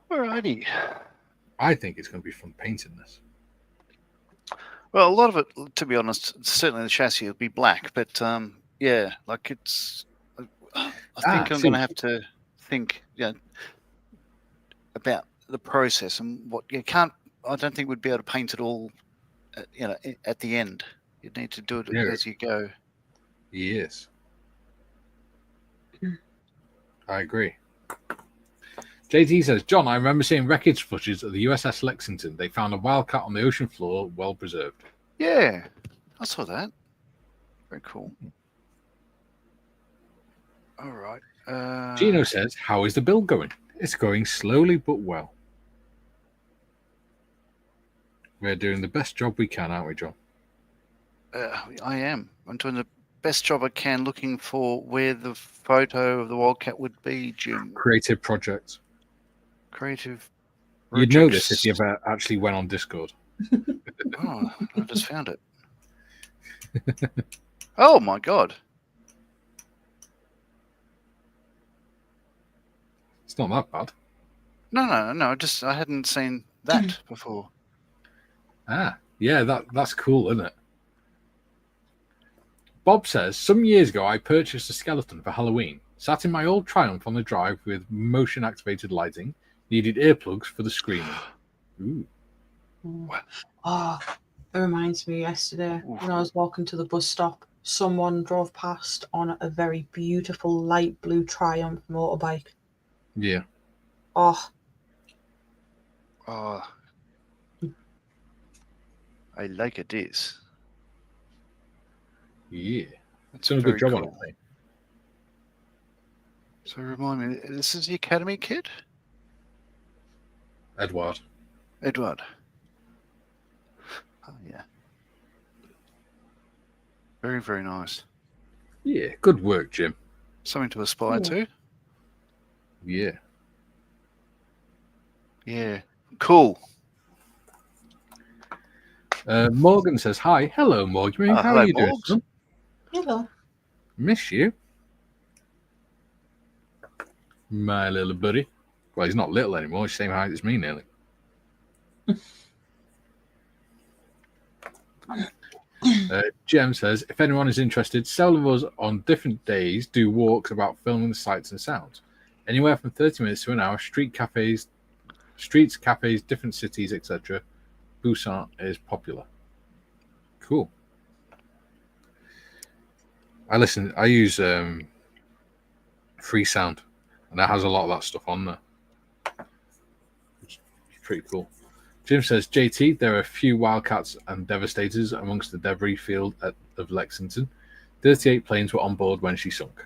Alrighty. I think it's going to be fun painting this. Well, a lot of it, to be honest, certainly the chassis will be black, but yeah, like it's. I think I'm going to have to think, about the process and what you can't. I don't think we'd be able to paint it all, at the end. You'd need to do it as you go. Yes, I agree. JT says, John, I remember seeing wreckage footage of the USS Lexington. They found a wildcat on the ocean floor, well preserved. Yeah, I saw that. Very cool. All right. Gino says, how is the build going? It's going slowly but well. We're doing the best job we can, aren't we, John? I am. I'm doing the best job I can looking for where the photo of the wildcat would be, Jim. Creative projects. Creative. You'd know this if you ever actually went on Discord. Oh, I just found it. Oh my god. It's not that bad. No. Just I hadn't seen that before. Ah, yeah, that's cool, isn't it? Bob says, some years ago I purchased a skeleton for Halloween. Sat in my old Triumph on the drive with motion-activated lighting. Needed earplugs for the screaming. Ooh. Oh, it reminds me yesterday when I was walking to the bus stop, someone drove past on a very beautiful light blue Triumph motorbike. Yeah. Oh, Oh, I like it. This. Yeah. That's Done a very good job cool. on it, mate. So remind me, this is the Academy kit? Edward. Edward. Oh, yeah. Very, very nice. Yeah, good work, Jim. Something to aspire to. Yeah. Yeah. Cool. Morgan says, hi. Hello, Morgan. How hello, are you doing, Morgs. son? hello. Miss you. My little buddy. Well, he's not little anymore. He's the same height as me, nearly. Jem says, if anyone is interested, several of us on different days do walks about filming the sights and sounds. Anywhere from 30 minutes to an hour, streets, cafes, different cities, etc. Busan is popular. Cool. I use Free Sound, and that has a lot of that stuff on there. It's pretty cool. Jim says, JT, there are a few Wildcats and Devastators amongst the debris field of Lexington. 38 planes were on board when she sunk.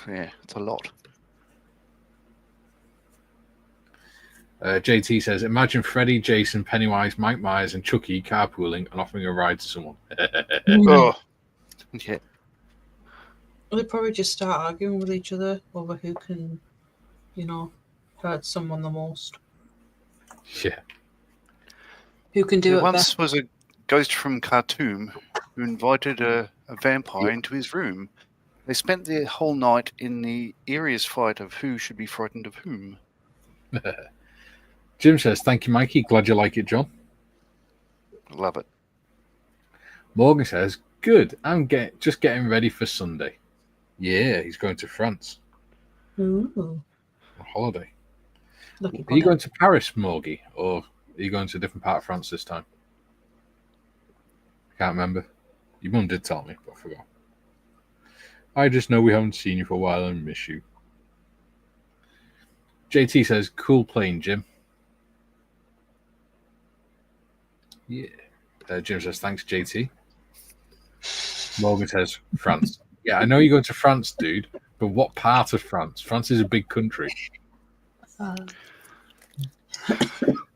Yeah, it's a lot. JT says, imagine Freddy, Jason, Pennywise, Mike Myers, and Chucky carpooling and offering a ride to someone. Oh, yeah. They probably just start arguing with each other over who can, hurt someone the most. Yeah. Who can do There it once best. was a ghost from Khartoum who invited a vampire into his room. They spent the whole night in the area's fight of who should be frightened of whom. Jim says, thank you, Mikey. Glad you like it, John. Love it. Morgan says, good. I'm just getting ready for Sunday. Yeah, he's going to France. Ooh, On holiday. lucky Are you going to Paris, Morgie, or are you going to a different part of France this time? I can't remember. Your mum did tell me, but I forgot. I just know we haven't seen you for a while and miss you. JT says, cool plane, Jim. Yeah. Jim says, thanks, JT. Morgan says, France. Yeah, I know you're going to France, dude, but what part of France? France is a big country. Are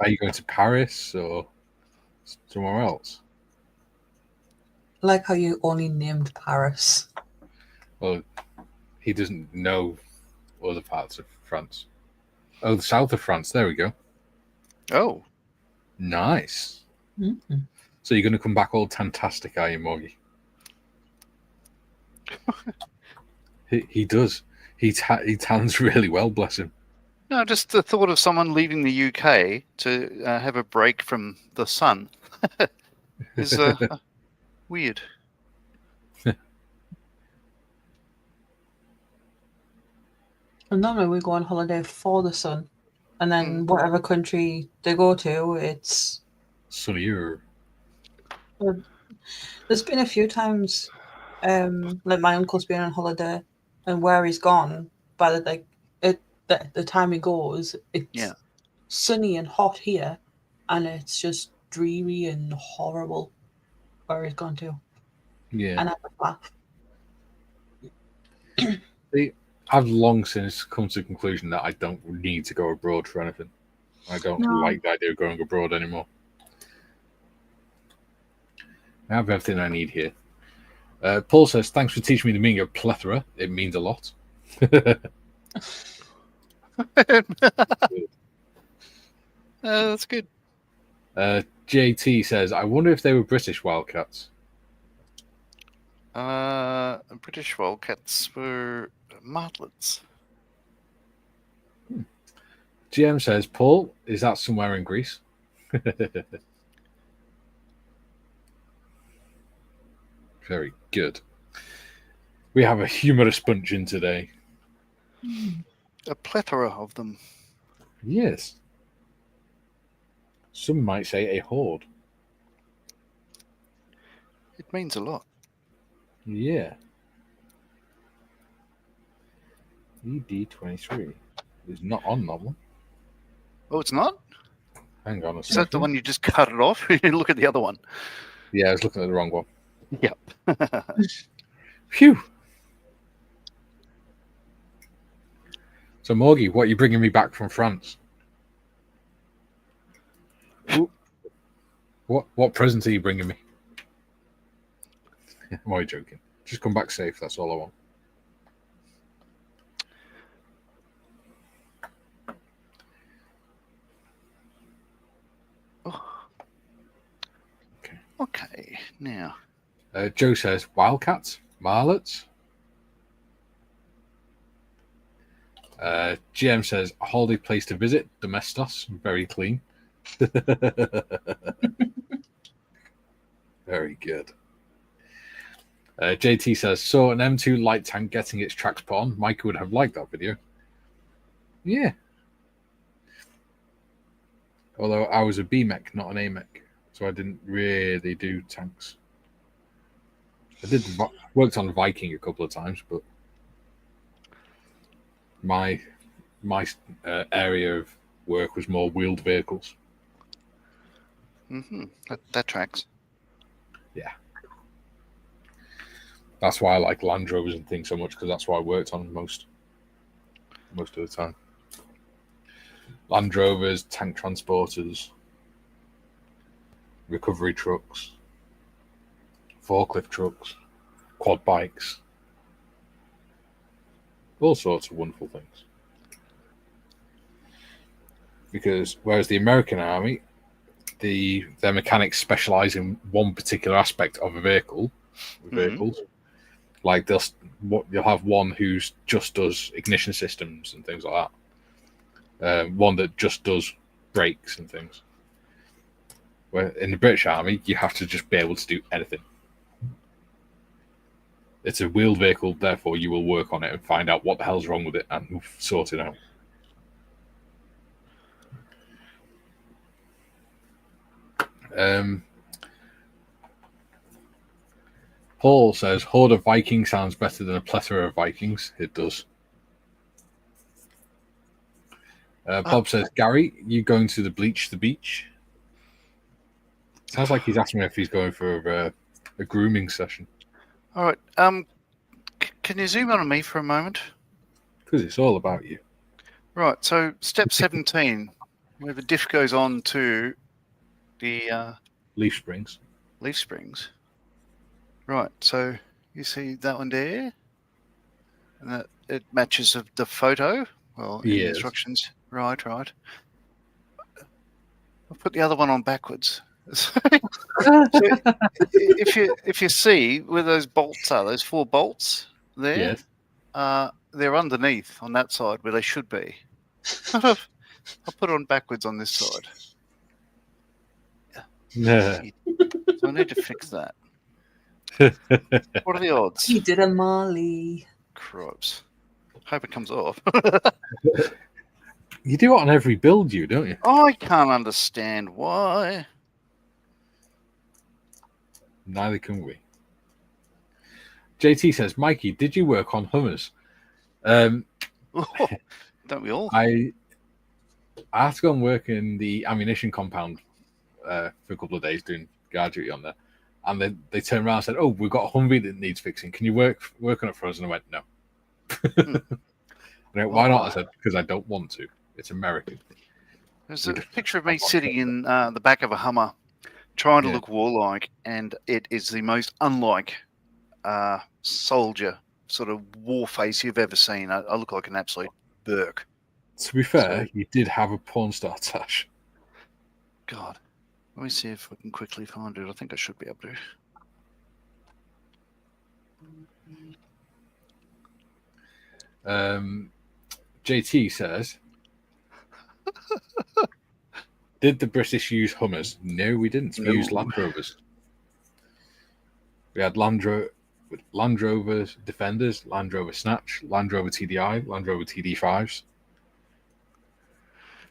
you going to Paris or somewhere else? I like how you only named Paris. Well, he doesn't know other parts of France. Oh, the south of France. There we go. Oh. Nice. Mm-hmm. So you're going to come back all fantastic, are you, Morgie? He does. He tans really well, bless him. No, just the thought of someone leaving the UK to have a break from the sun is weird. And normally we go on holiday for the sun, and then whatever country they go to, it's sunnier. There's been a few times, like my uncle's been on holiday, and where he's gone, by the time he goes, it's sunny and hot here, and it's just dreary and horrible where he's gone to. Yeah. And I laugh. I've long since come to the conclusion that I don't need to go abroad for anything. I don't like the idea of going abroad anymore. I have everything I need here. Paul says, thanks for teaching me the meaning of plethora. It means a lot. That's good. JT says, I wonder if they were British Wildcats. British Wildcats were martlets. GM says, Paul, is that somewhere in Greece? Very good. We have a humorous bunch in today. A plethora of them. Yes. Some might say a horde. It means a lot. Yeah. ED23 is not on that one. Oh, it's not? Hang on a Is second. that the one you just cut it off? Look at the other one. Yeah, I was looking at the wrong one. Yep. Phew. So, Morgie, what are you bringing me back from France? Ooh. What present are you bringing me? I'm only joking. Just come back safe. That's all I want. Oh. Okay, now. Joe says, wildcats, marlets. GM says, a holiday place to visit, Domestos, very clean. Very good. JT says, saw an M2 light tank getting its tracks put on. Mike would have liked that video. Yeah. Although I was a B mech, not an A mech, so I didn't really do tanks. I worked on Viking a couple of times, but my area of work was more wheeled vehicles. Mm-hmm. That tracks. Yeah. That's why I like Land Rovers and things so much, because that's what I worked on most of the time. Land Rovers, tank transporters, recovery trucks, forklift trucks, quad bikes, all sorts of wonderful things. Because whereas the American Army, their mechanics specialize in one particular aspect of a vehicles. Like you'll have one who's just does ignition systems and things like that. One that just does brakes and things. Where in the British Army, you have to just be able to do anything. It's a wheeled vehicle, therefore you will work on it and find out what the hell's wrong with it and sort it out. Paul says, horde of Vikings sounds better than a plethora of Vikings. It does. Bob says, Gary, you going to bleach the beach? Sounds like he's asking me if he's going for a grooming session. All right. Can you zoom in on me for a moment? Because it's all about you. Right. So step 17, where the diff goes on to the leaf springs. Leaf springs. Right. So you see that one there, and that it matches the photo. Well, in the instructions. Right. I'll put the other one on backwards. So if you see where those bolts are, those 4 bolts there, they're underneath on that side where they should be. I'll put it on backwards on this side. Yeah. So I need to fix that. What are the odds? He did a Marley. Cripes. Hope it comes off. You do it on every build, don't you? I can't understand why. Neither can we. JT says, Mikey, did you work on Hummers? Don't we all? I had to go and work in the ammunition compound for a couple of days doing guard duty on there. And then they turned around and said, oh, we've got a Humvee that needs fixing. Can you work on it for us? And I went, no. I went, why not? I said, because I don't want to. It's American. There's a picture of me sitting in the back of a Hummer trying to look warlike, and it is the most unlike soldier sort of war face you've ever seen. I look like an absolute Burke. To be fair, you did have a porn star tash. God. Let me see if I can quickly find it. I think I should be able to. JT says, Did the British use Hummers? No, we didn't. We No. used Land Rovers. We had Land Rovers Defenders, Land Rover Snatch, Land Rover TDI, Land Rover TD5s.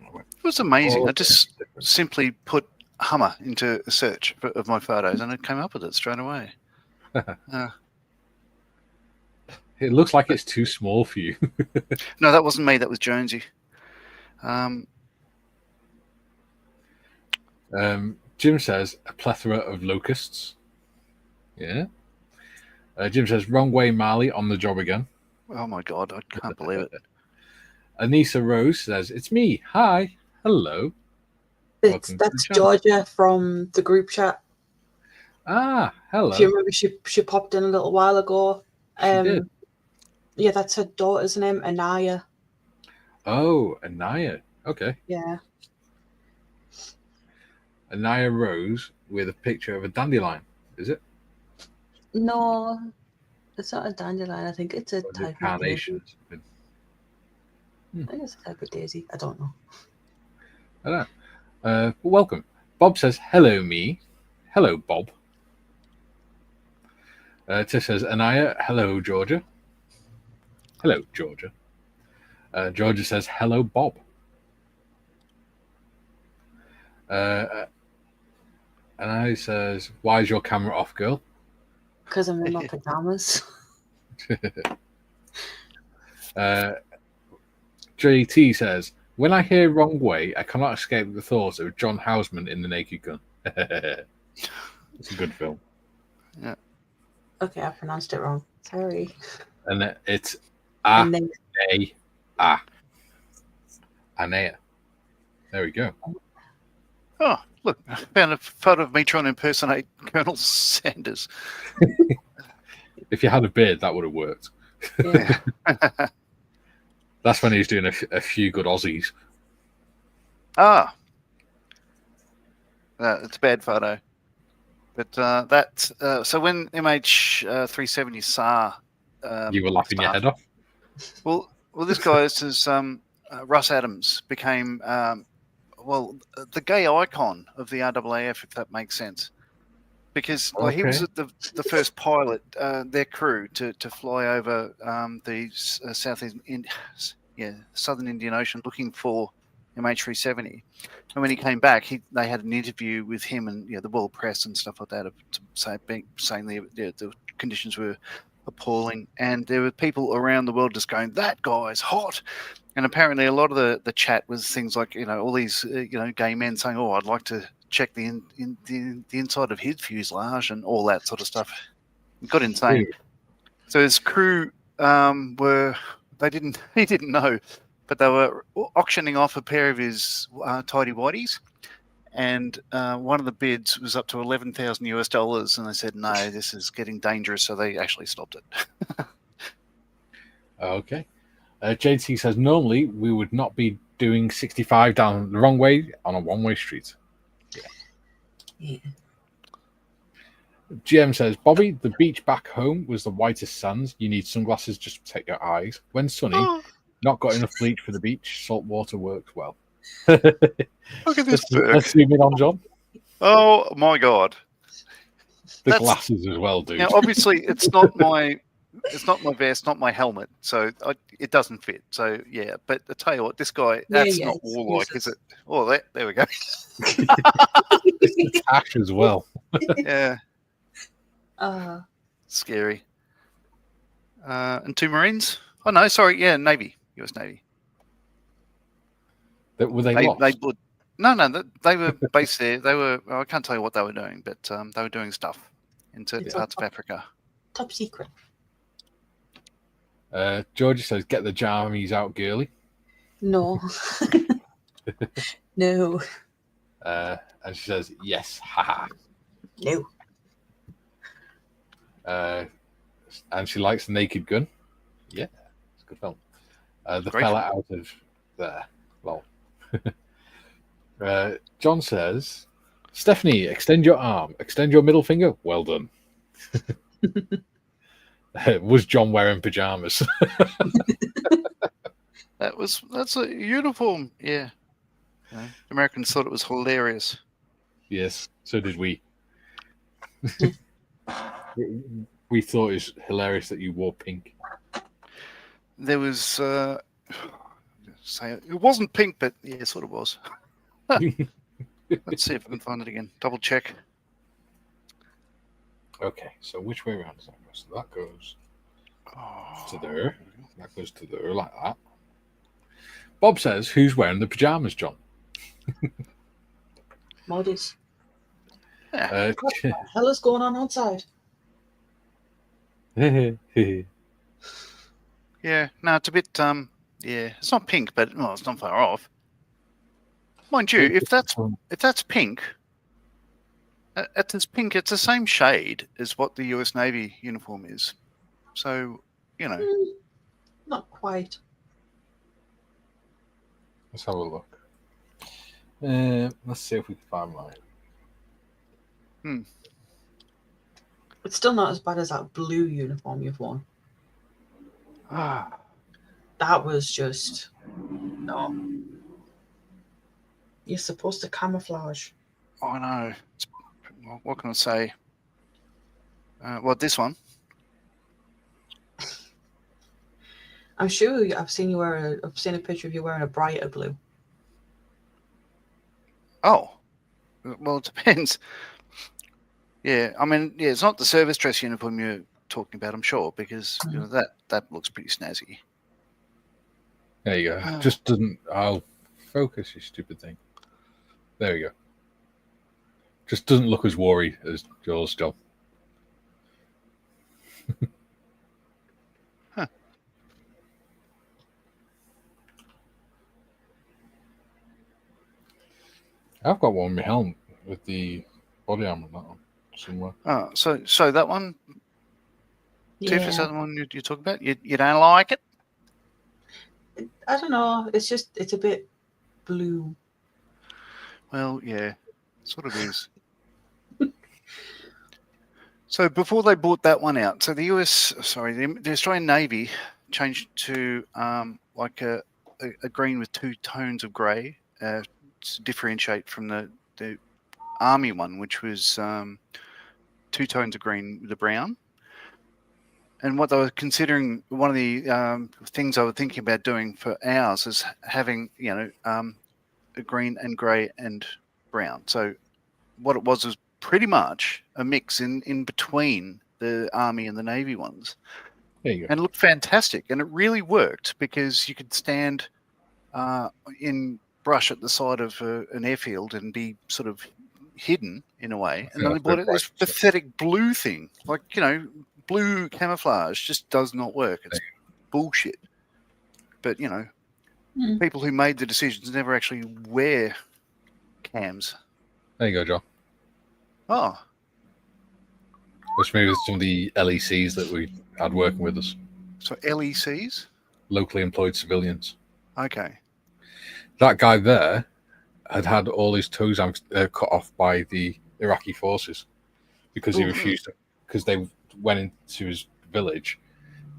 It was amazing. All I of just them different. simply put Hummer into a search of my photos, and it came up with it straight away. It looks like it's too small for you. No, that wasn't me. That was Jonesy. Jim says a plethora of locusts. Yeah. Jim says wrong way, Marley on the job again. Oh my God, I can't believe it. Anissa Rose says it's me. Hi, hello. Welcome to the That's channel. Georgia from the group chat. Ah, hello. If you remember, she popped in a little while ago. She did. Yeah, that's her daughter's name, Anaya. Oh, Anaya. Okay. Yeah. Anaya Rose with a picture of a dandelion. Is it? No, it's not a dandelion. I think it's a Or is it type of carnation? daisy. I think it's a type of daisy. I don't know. I don't know. Welcome. Bob says, hello, me. Hello, Bob. Tiff says, Anaya, hello, Georgia. Hello, Georgia. Georgia says, hello, Bob. Anaya says, why is your camera off, girl? Because I'm in my pajamas. JT says, when I hear wrong way, I cannot escape the thought of John Houseman in The Naked Gun. It's a good film. Yeah. Okay, I pronounced it wrong. Sorry. And it's And then Anaya. There we go. Oh, look, I found a photo of me trying to impersonate Colonel Sanders. If you had a beard, that would have worked. yeah. That's when he's doing a few good Aussies. Ah. It's a bad photo. But so when MH370 SAR... You were laughing your head off? Well, this guy is Russ Adams became, the gay icon of the RAAF, if that makes sense. Because he was the first pilot, their crew, to fly over the Southern Indian Ocean looking for MH370. And when he came back, they had an interview with him and the world press and stuff like that, saying the conditions were appalling. And there were people around the world just going, that guy's hot. And apparently a lot of the chat was things like, all these, gay men saying, oh, I'd like to check the inside of his fuselage and all that sort of stuff. It got insane. Really? So his crew he didn't know, but they were auctioning off a pair of his tidy whities, and one of the bids was up to $11,000 US, and they said, no, this is getting dangerous, so they actually stopped it. Okay. JT says, normally we would not be doing 65 down the wrong way on a one-way street. Yeah. GM says, Bobby, the beach back home was the whitest sands. You need sunglasses just to protect your eyes. When sunny, not got enough bleach for the beach. Salt water works well. Look at this book. Let's zoom in on John. Oh my God. The glasses as well, dude. Now, obviously, it's not my vest, not my helmet, so it doesn't fit. So yeah, but I tell you what, this guy, that's not warlike, is it? Oh, there we go. It's Ash as well. Yeah. Scary. And 2 Marines? Oh no, sorry, yeah, Navy, US Navy. Were they lost? No, they were based there. They were. I can't tell you what they were doing, but they were doing stuff in certain parts of Africa. Top secret. Georgia says, "Get the jammies out, girly." No. No. And she says, "Yes, haha." No. And she likes The Naked Gun. Yeah, it's a good film. The Great fella film. out of there. Well, John says, Stephanie, extend your arm, extend your middle finger. Well done. Was John wearing pajamas? That's a uniform. Yeah. Americans thought it was hilarious. Yes, so did we. We thought it was hilarious that you wore pink. There was say it wasn't pink, but yeah, sort of was. Let's see if I can find it again. Double check. Okay, so which way around does that go? So that goes to there. That goes to there, like that. Bob says, "Who's wearing the pajamas, John?" Modest. Yeah. What the hell is going on outside? Yeah, no, it's a bit yeah, it's not pink, but well, it's not far off. Mind you, if that's pink, it's pink. It's the same shade as what the US Navy uniform is. So Not quite. Let's have a look. Let's see if we can find mine. It's still not as bad as that blue uniform you've worn. That was just no. You're supposed to camouflage. I know. What can I say? This one? I'm sure I've seen a picture of you wearing a brighter blue. Oh, well, it depends. Yeah, I mean, yeah, it's not the service dress uniform you're talking about, I'm sure, because that looks pretty snazzy. There you go. Just doesn't. I'll focus, you stupid thing. There you go. Just doesn't look as worried as yours, John. I've got one on my helmet with the body armor on that one somewhere. Oh, so that one, Yeah. Tiff, is that the one you're talking about? You don't like it? I don't know. It's a bit blue. Well, yeah, sort of is. So before they bought that one out, so the Australian Navy changed to like a green with two tones of grey to differentiate from the Army one, which was two tones of green with a brown. And what they were considering, one of the things I was thinking about doing for ours is having, a green and grey and brown. So what it was pretty much a mix in between the Army and the Navy ones. There you go. And it looked fantastic. And it really worked because you could stand in brush at the side of an airfield and be sort of hidden in a way. And then they bought this pathetic blue thing. Like, blue camouflage just does not work. It's bullshit. But, people who made the decisions never actually wear cams. There you go, John. Oh. Which maybe some of the LECs that we had working with us. So LECs? Locally employed civilians. Okay. That guy there had all his toes cut off by the Iraqi forces because he refused to, because they went into his village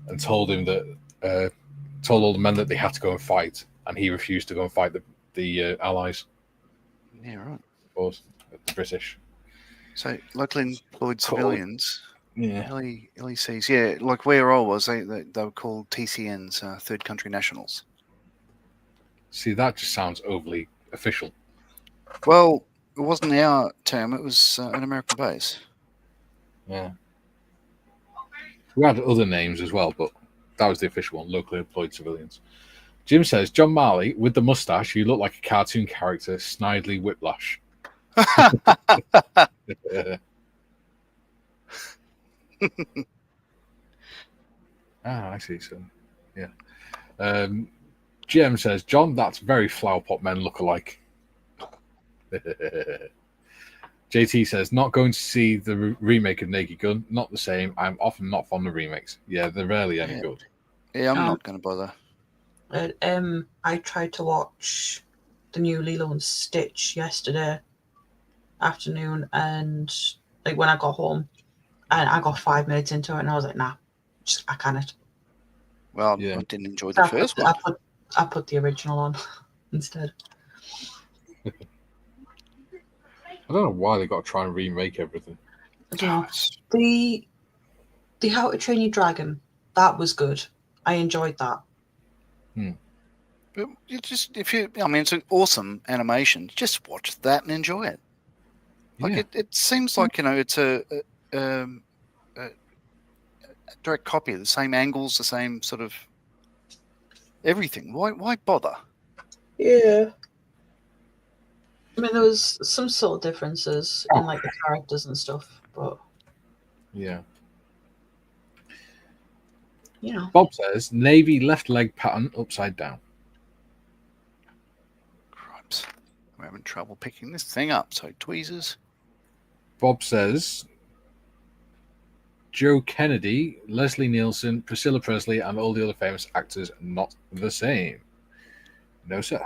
and told him that told all the men that they had to go and fight, and he refused to go and fight the allies. Yeah, right. Or the British. So locally employed civilians. Yeah. LECs. Yeah, like where I was, they were called TCNs, third country nationals. See, that just sounds overly official. Well, it wasn't our term; it was an American base. Yeah. We had other names as well, but that was the official one, locally employed civilians. Jim says, John Marley, with the mustache, you look like a cartoon character, Snidely Whiplash. I see. So, yeah. GM says, John, that's very Flower Pot Men look alike. JT says, not going to see the remake of Naked Gun. Not the same. I'm often not fond of remakes. Yeah, they're rarely any good. Yeah, I'm not going to bother. I tried to watch the new Lilo and Stitch yesterday afternoon, and like when I got home, and I got 5 minutes into it, and I was like, nah, I can't. Well, I didn't enjoy the first one. I put the original on instead. I don't know why they got to try and remake everything. I don't know. The How to Train Your Dragon, that was good. I enjoyed that. It's an awesome animation. Just watch that and enjoy it. Like Yeah. it seems like it's a direct copy of the same angles, the same sort of everything. Why bother? Yeah. I mean, there was some sort of differences in like the characters and stuff, but Yeah. you know. Bob says Navy left leg pattern upside down. Cripes. I'm having trouble picking this thing up. So tweezers. Bob says Joe Kennedy, Leslie Nielsen, Priscilla Presley, and all the other famous actors not the same. No, sir.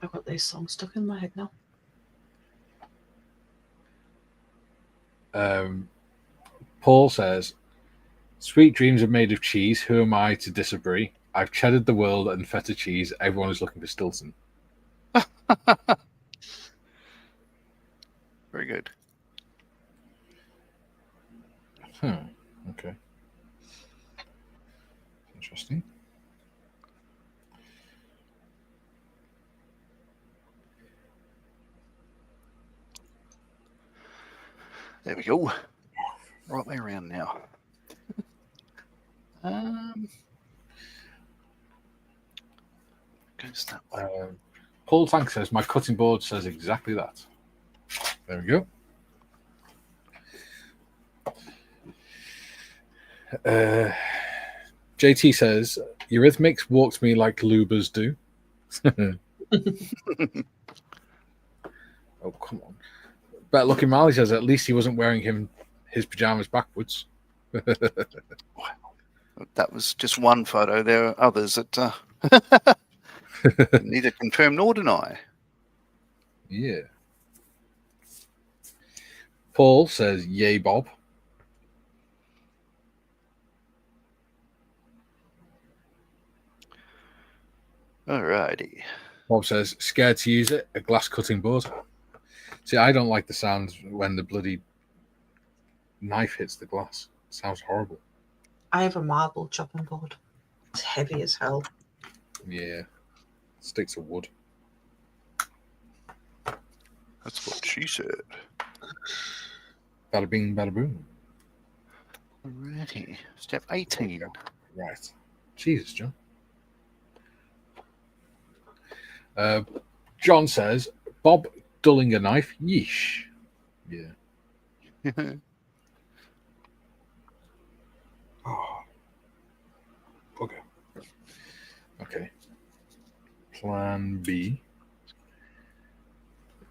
I've got these songs stuck in my head now. Paul says, "Sweet dreams are made of cheese. Who am I to disagree? I've cheddared the world and feta cheese. Everyone is looking for Stilton." Very good. Okay. Interesting. There we go. Right way around now. Goes that way. Paul Tank says, "My cutting board says exactly that." There we go. JT says, "Eurythmics walked me like lubers do." Oh, come on. Better looking Marley says, "At least he wasn't wearing his pajamas backwards." That was just one photo. There are others that neither confirm nor deny. Yeah. Paul says, "Yay, Bob." Alrighty. Bob says, "Scared to use it, a glass cutting board." See, I don't like the sound when the bloody knife hits the glass. It sounds horrible. I have a marble chopping board. It's heavy as hell. Yeah. Sticks of wood. That's what she said. Bada bing, bada boom. Alrighty. Step 18. Right. Jesus, John. John says, "Bob dulling a knife. Yeesh." Yeah. Oh. Okay. Okay. Plan B.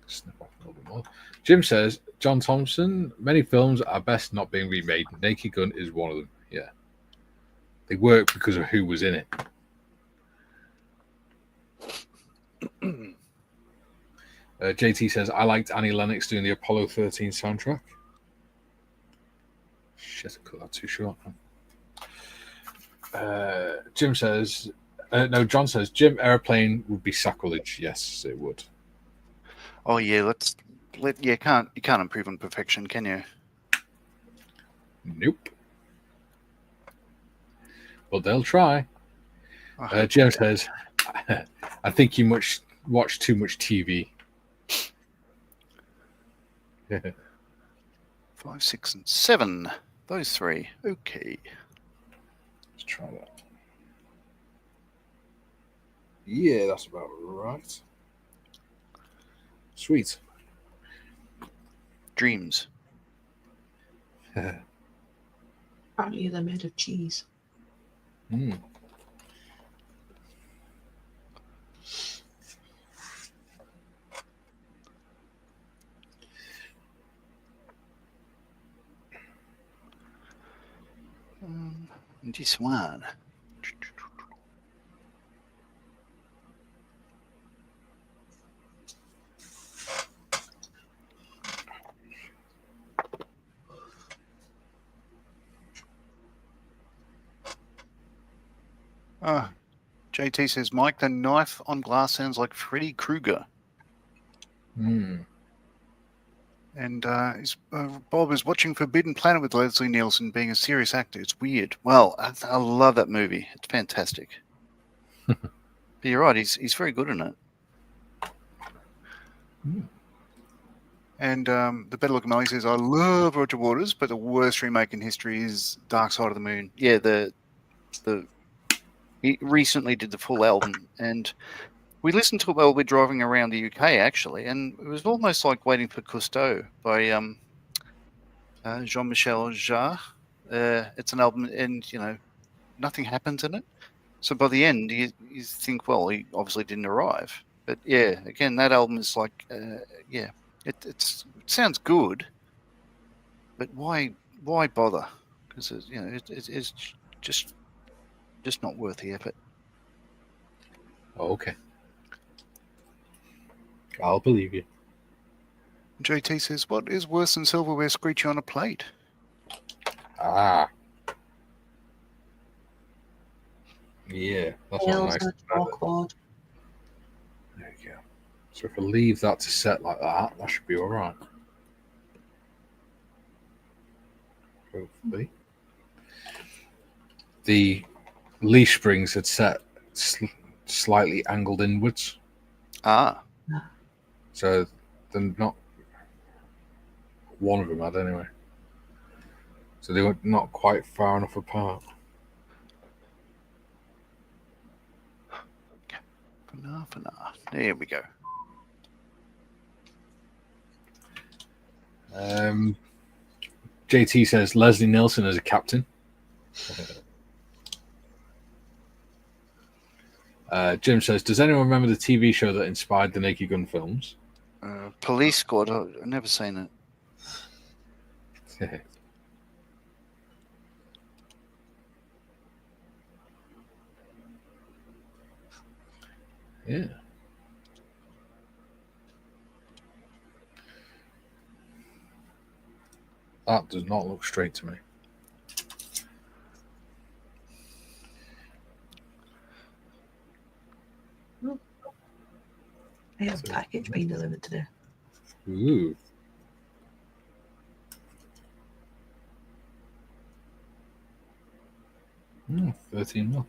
Snip off a little bit more. Jim says, "John Thompson, many films are best not being remade. Naked Gun is one of them." Yeah. They work because of who was in it. JT says, "I liked Annie Lennox doing the Apollo 13 soundtrack." Shit, I cut that too short. Jim says, John says, "Jim, Airplane would be sacrilege." Yes, it would. Oh yeah, you can't improve on perfection, can you? Nope. But they'll try. Jim says, "I think you watch too much TV." 5, 6, and 7. Those three. Okay. Let's try that. Yeah, that's about right. Sweet. Dreams. Apparently they're made of cheese. Mm. This one. JT says, Mike, the knife on glass sounds like Freddy Krueger. Hmm. And Bob is watching Forbidden Planet with Leslie Nielsen being a serious actor. It's weird. Well, I love that movie. It's fantastic. But you're right. He's very good in it. And the Better Looking Molly says, I love Roger Waters, but the worst remake in history is Dark Side of the Moon. Yeah, he recently did the full album, and we listened to it while we're driving around the UK, actually, and it was almost like Waiting for Cousteau by Jean-Michel Jarre. It's an album, and, nothing happens in it. So by the end, you think, well, he obviously didn't arrive. But yeah, again, that album is like, it sounds good, but why bother? Because it's just not worth the effort. Okay. I'll believe you. JT says, what is worse than silverware screeching on a plate? Ah. Yeah, that's not nice. Chalkboard. There you go. So if I leave that to set like that, that should be all right. Hopefully. The leaf springs had set slightly angled inwards. Ah. So they're not... One of them had, anyway. So they were not quite far enough apart. For now. There we go. JT says Leslie Nielsen as a captain. Jim says, does anyone remember the TV show that inspired the Naked Gun films? Police Squad. I've never seen it. Yeah. That does not look straight to me. I have a package being delivered today. Ooh. Oh, 13 mil.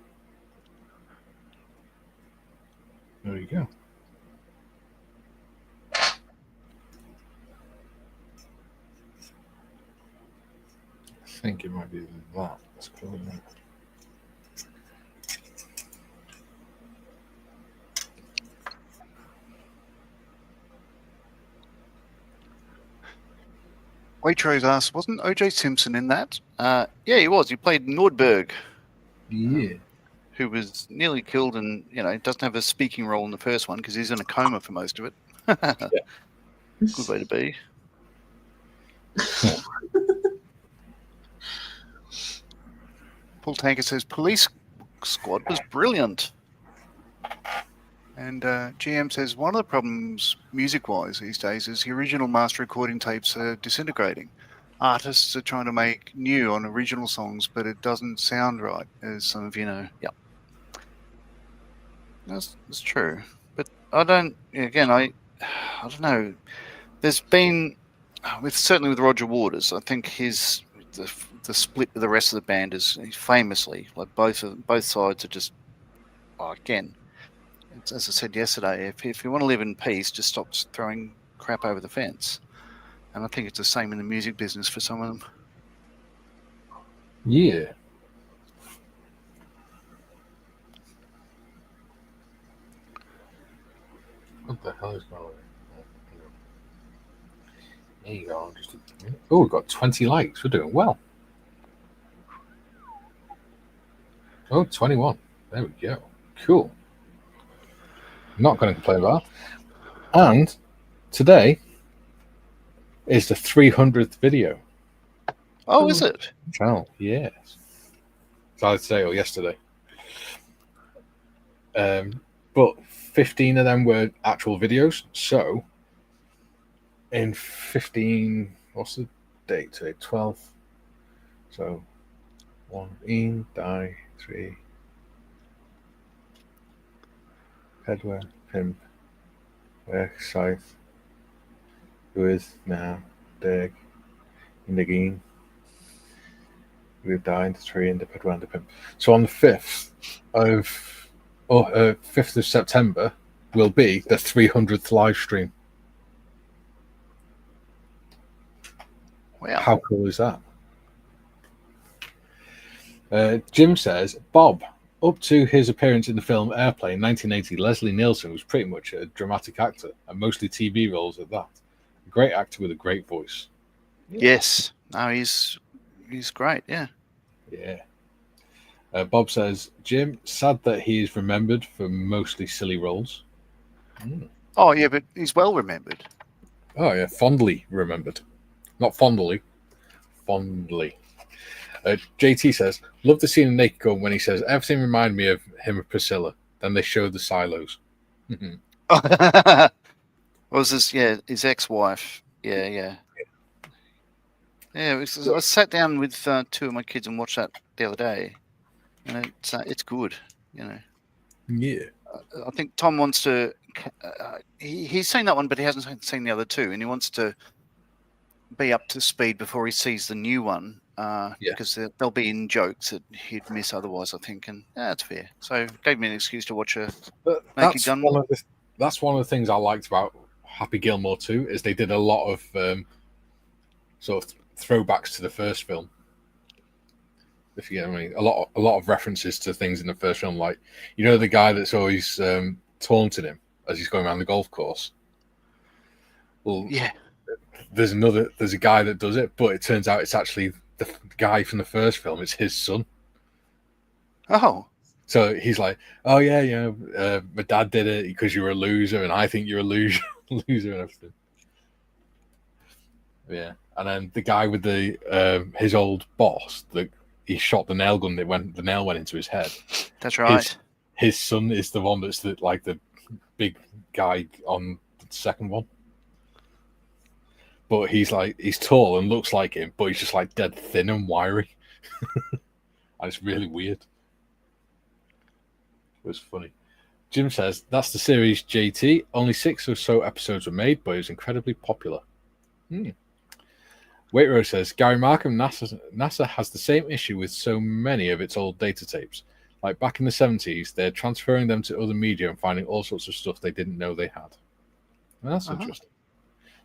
There you go. I think it might be that. Let's call it that. Waitrose asks, wasn't O.J. Simpson in that? Yeah, he was. He played Nordberg. Yeah. Who was nearly killed and, doesn't have a speaking role in the first one because he's in a coma for most of it. Good way to be. Paul Tanker says, Police Squad was brilliant. And GM says, one of the problems music-wise these days is the original master recording tapes are disintegrating. Artists are trying to make new on original songs, but it doesn't sound right, as some of you know. Yep. That's true. But I don't know. There's been, certainly with Roger Waters, I think the split with the rest of the band is famously, like both sides are just, again, as I said yesterday, if you want to live in peace, just stop throwing crap over the fence. And I think it's the same in the music business for some of them. Yeah. What the hell is going on? There you go. Oh, we've got 20 likes. We're doing well. Oh, 21. There we go. Cool. Not going to complain about that. And today is the 300th video. Oh, is it? Channel, yes. So I'd say, or yesterday. But 15 of them were actual videos. So in 15, what's the date today? 12. So 1, 2, 3, Pedware, Pimp, Work, Scythe, who is now Derg, in the game. We've died, the tree, and the Pedware and the Pimp. So on the 5th of September will be the 300th live stream. Wow. How cool is that? Jim says, Bob, up to his appearance in the film Airplane in 1980, Leslie Nielsen was pretty much a dramatic actor, and mostly TV roles at that. A great actor with a great voice. Yes. No, he's great. Yeah. Yeah. Bob says, Jim, sad that he is remembered for mostly silly roles. Oh, yeah, but he's well remembered. Oh, yeah, fondly remembered. Not fondly. Fondly. JT says, love the scene in Naked Gun when he says, everything reminded me of him and Priscilla. Then they showed the silos. What was this? Yeah, his ex-wife. Yeah. Yeah, I sat down with 2 of my kids and watched that the other day. And it's good, you know. Yeah. I think Tom wants to... he's seen that one, but he hasn't seen the other 2. And he wants to be up to speed before he sees the new one. Because they'll be in jokes that he'd miss otherwise, I think, and that's fair. So gave me an excuse to watch a Naked Gun. That's one of the things I liked about Happy Gilmore 2 is they did a lot of sort of throwbacks to the first film. If you get what I mean, a lot of references to things in the first film, like the guy that's always taunting him as he's going around the golf course. Well, yeah, there's a guy that does it, but it turns out it's actually the guy from the first film. It's his son. Oh, so he's like, oh yeah, my dad did it because you're a loser, and I think you're a loser, and everything. Yeah, and then the guy with the his old boss, he shot the nail gun. The nail went into his head. That's right. His son is the one that's the big guy on the second one. But he's tall and looks like him, but he's just like dead thin and wiry. And it's really weird. It was funny. Jim says, that's the series, JT. Only 6 or so episodes were made, but it was incredibly popular. Waitrose says, Gary Markham, NASA has the same issue with so many of its old data tapes. Like back in the 70s, they're transferring them to other media and finding all sorts of stuff they didn't know they had. Well, that's interesting.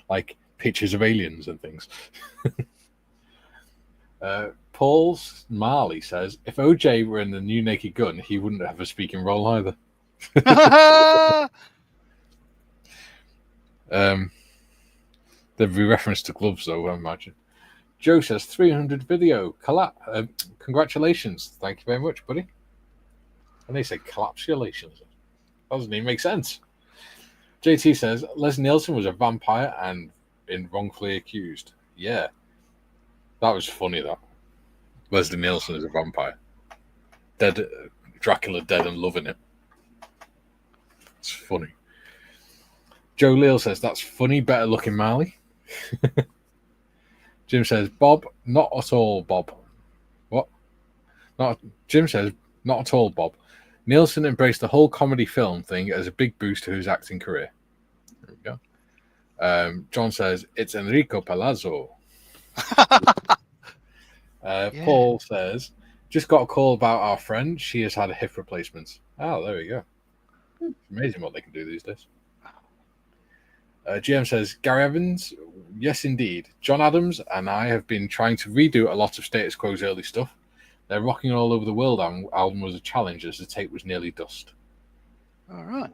Like pictures of aliens and things. Paul Marley says, if OJ were in the new Naked Gun, he wouldn't have a speaking role either. There'd be reference to gloves, though, I imagine. Joe says, 300 video. Congratulations. Thank you very much, buddy. And they say, collapsulations. That doesn't even make sense. JT says, Leslie Nielsen was a vampire and been wrongfully accused. Yeah. That was funny, that. Leslie Nielsen is a vampire. Dead, Dracula dead and loving it. It's funny. Joe Leal says, that's funny, better looking Marley. Jim says, Bob, not at all, Bob. What? Jim says, not at all, Bob. Nielsen embraced the whole comedy film thing as a big boost to his acting career. There we go. John says, it's Enrico Palazzo. Paul says, just got a call about our friend. She has had a hip replacement. Oh, there we go. It's amazing what they can do these days. GM says, Gary Evans, yes, indeed. John Adams and I have been trying to redo a lot of Status Quo's early stuff. Their Rocking All Over the World album was a challenge as the tape was nearly dust. All right.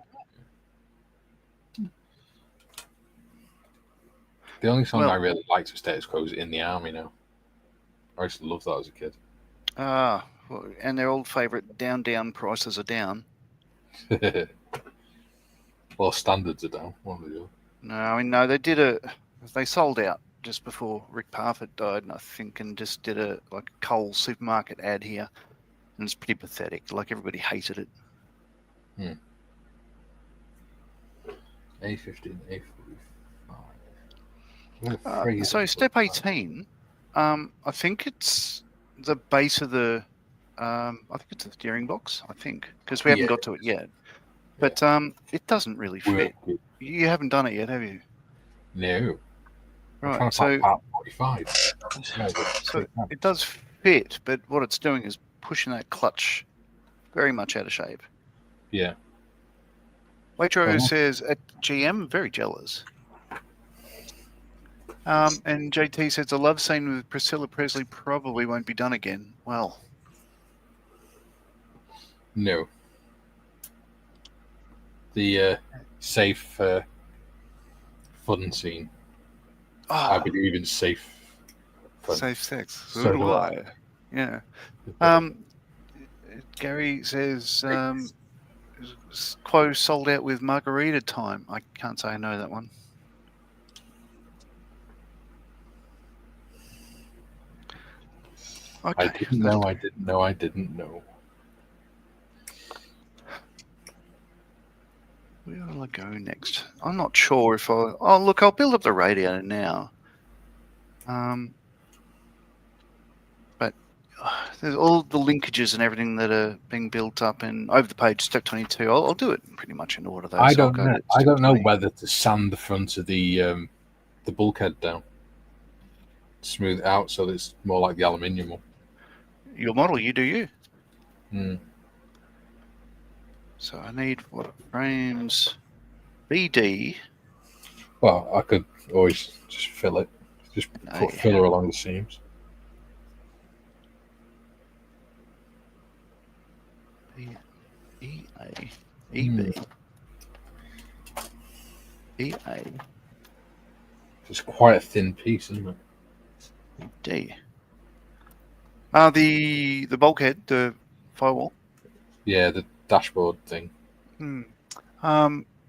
The only song I really liked of Status Quo was In the Army now. I used to love that as a kid. And their old favourite, Down, Down, Prices Are Down. Well, Standards Are Down. One of the other. No, I mean, no, they sold out just before Rick Parfitt died, I think, and just did a Coles supermarket ad here. And it's pretty pathetic. Like, everybody hated it. A15, A45. So step 18, I think it's the base of the, I think it's the steering box, because we haven't got to it yet. but it doesn't really fit. Work. You haven't done it yet, have you? No. I'm trying Right. to So, find part 45. so it does fit, but what it's doing is pushing that clutch very much out of shape. Yeah. Waitrose says at GM, very jealous. And JT says a love scene with Priscilla Presley probably won't be done again. Well, No. The safe fun scene. I believe in safe fun. Safe sex. So do I. Yeah. Gary says Quo sold out with Margarita Time. I can't say I know that one. Okay. I didn't know. I didn't know. I didn't know. Where will I go next? I'm not sure if I... Oh, look, I'll build up the radio now. But there's all the linkages and everything that are being built up in over the page, step 22. I'll do it pretty much in order, though. I So I'll don't go know. to I step don't know 20. whether to sand the front of the bulkhead down, smooth it out so that it's more like the aluminium one. Your model, you do you. Mm. So I need what frames? BD. Well, I could always just fill it. Just put filler along the seams. EA. EB. EA. It's quite a thin piece, isn't it? D. The bulkhead, the firewall. Yeah, the dashboard thing.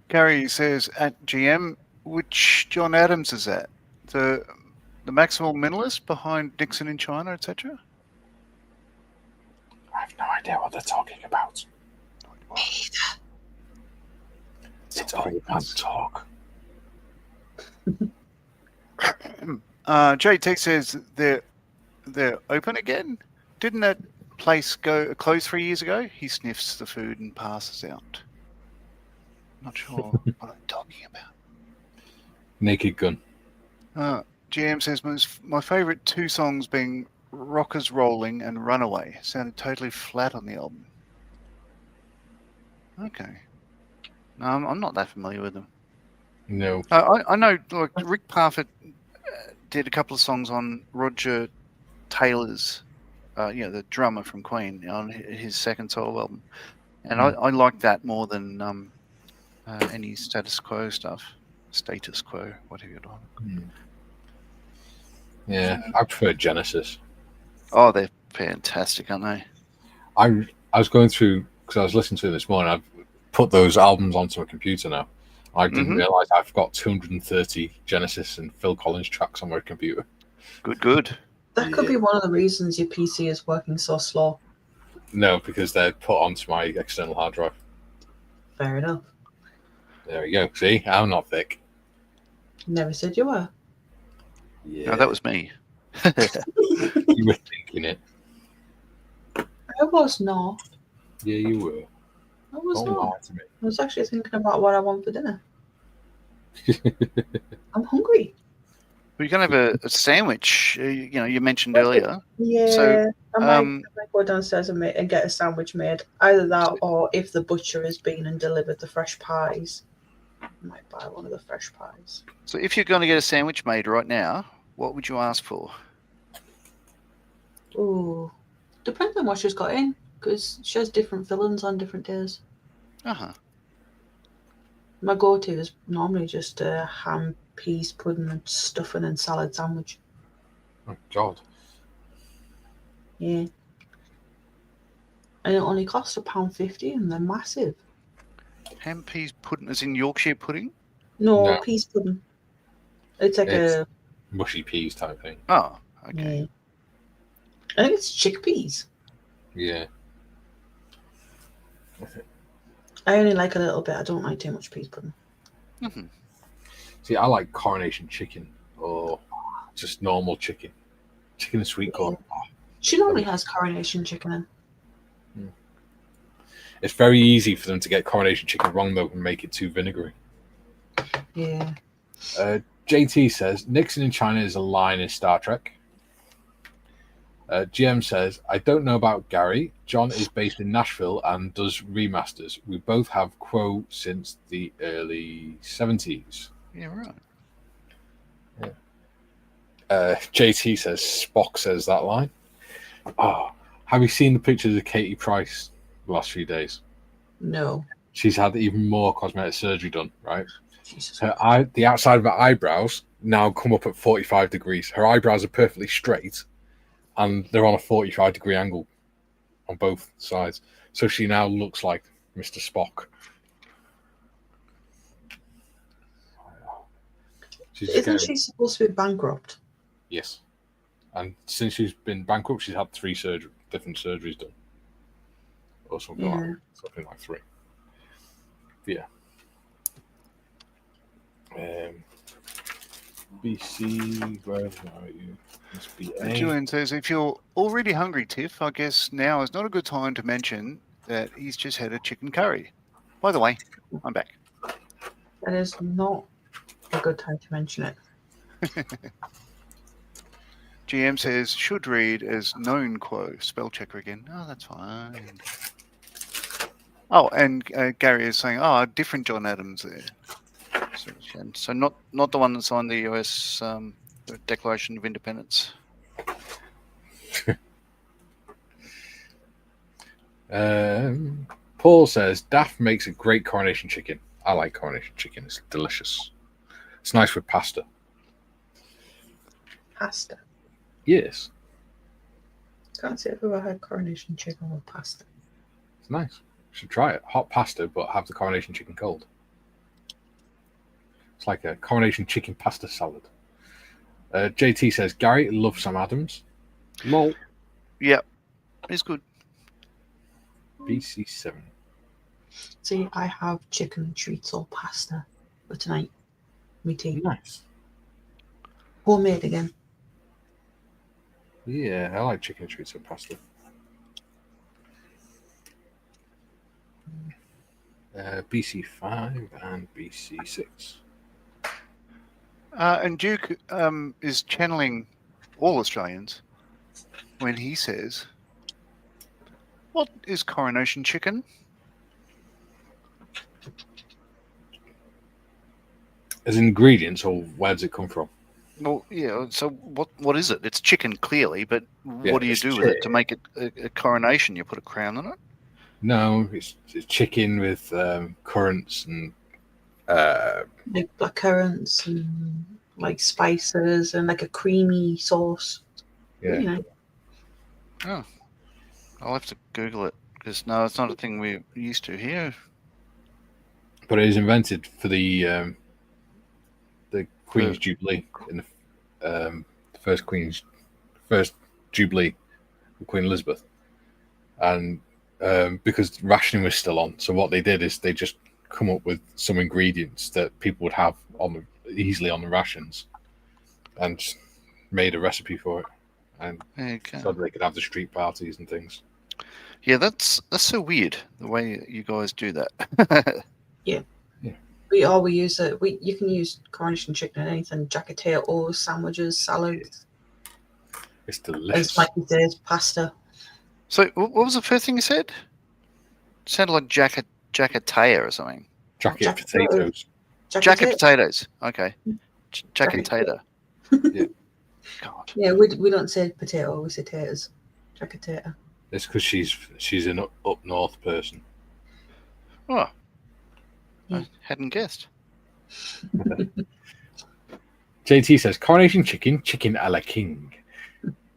Gary says at GM, which John Adams is that? The Maximal Minimalist behind Nixon in China, etc. I have no idea what they're talking about. It's all about talk. JT says they're open again. Didn't that place close 3 years ago? He sniffs the food and passes out. Not sure what I'm talking about. Naked Gun. GM says my favourite two songs being Rockers Rolling and Runaway. Sounded totally flat on the album. Okay. No, I'm not that familiar with them. No. I know like Rick Parfitt did a couple of songs on Roger Taylor's, the drummer from Queen, on his second solo album. And I like that more than any status quo stuff. Status quo, whatever you call it. Yeah, I prefer Genesis. Oh, they're fantastic, aren't they? I was going through, because I was listening to it this morning, I've put those albums onto my computer now. I didn't realise I've got 230 Genesis and Phil Collins tracks on my computer. Good. That could be one of the reasons your PC is working so slow. No, because they're put onto my external hard drive. Fair enough. There we go. See, I'm not thick. Never said you were. Yeah. No, that was me. You were thinking it. I was not. Yeah, you were. I was Don't lie not. to me. I was actually thinking about what I want for dinner. I'm hungry. We're going to have a sandwich, you mentioned earlier. Yeah, So, I might go downstairs and get a sandwich made. Either that, or if the butcher has been and delivered the fresh pies, I might buy one of the fresh pies. So if you're going to get a sandwich made right now, what would you ask for? Ooh, depends on what she's got in, because she has different fillings on different days. My go-to is normally just a ham, peas, pudding, stuffing, and salad sandwich. Oh, God. Yeah. And it only costs £1.50, and they're massive. Ham, peas, pudding, as in Yorkshire pudding? No, peas pudding. It's like a mushy peas type thing. Oh, okay. Yeah. I think it's chickpeas. Yeah. I only like a little bit. I don't like too much peas pudding. See, I like coronation chicken or just normal chicken. Chicken and sweet corn. She normally has coronation chicken in. It's very easy for them to get coronation chicken wrong though and make it too vinegary. Yeah. JT says Nixon in China is a line in Star Trek. GM says, I don't know about Gary. John is based in Nashville and does remasters. We both have Quo since the early 70s. Yeah, right. JT says, Spock says that line. Oh, have you seen the pictures of Katie Price the last few days? No. She's had even more cosmetic surgery done, right? Jesus. The outside of her eyebrows now come up at 45 degrees. Her eyebrows are perfectly straight, and they're on a 45-degree angle on both sides. So she now looks like Mr. Spock. Isn't she supposed to be bankrupt? Yes. And since she's been bankrupt, she's had 3 different surgeries done. Or something like 3. But yeah. BC, where are you? Must be A. Julian says, if you're already hungry, Tiff, I guess now is not a good time to mention that he's just had a chicken curry. By the way, I'm back. That is not a good time to mention it. GM says, should read as known Quo. Spell checker again. Oh, that's fine. Oh, and Gary is saying, different John Adams there. So not the one that signed the US Declaration of Independence. Paul says, Daft makes a great coronation chicken. I like coronation chicken. It's delicious. It's nice with pasta. Pasta? Yes. Can't say I've ever had coronation chicken with pasta. It's nice. You should try it. Hot pasta, but have the coronation chicken cold. It's like a coronation chicken pasta salad. JT says, Gary loves Sam Adams. Lol. Yep. It's good. BC7. See, I have chicken treats or pasta for tonight. Me tea. Nice. Homemade again. Yeah, I like chicken treats or pasta. BC5 and BC6. And Duke is channeling all Australians when he says, what is coronation chicken? As ingredients, or where does it come from? Well, yeah, so what is it? It's chicken, clearly, but Yeah, what do you do with it to make it a coronation? You put a crown on it? No, it's chicken with currants and like black currants and like spices and like a creamy sauce. Yeah. You know. Oh, I'll have to Google it because no, it's not a thing we're used to here. But it was invented for the Queen's Jubilee in the first Jubilee of Queen Elizabeth, and because rationing was still on, so what they did is they just come up with some ingredients that people would have easily on the rations, and just made a recipe for it, and so they could have the street parties and things. Yeah, that's so weird the way you guys do that. Yeah. Yeah. We use it. You can use coronation chicken in anything: jacket potatoes, sandwiches, salads. It's delicious. As Mikey says, pasta. So, what was the first thing you said? It sounded like jacketaya or something. Jacket potatoes. Jacket potatoes. Okay. Jacketata. Yeah. God. Yeah, we don't say potato. We say taters. Jacketata. It's because she's an up north person. Oh. Yeah. I hadn't guessed. JT says coronation chicken a la king.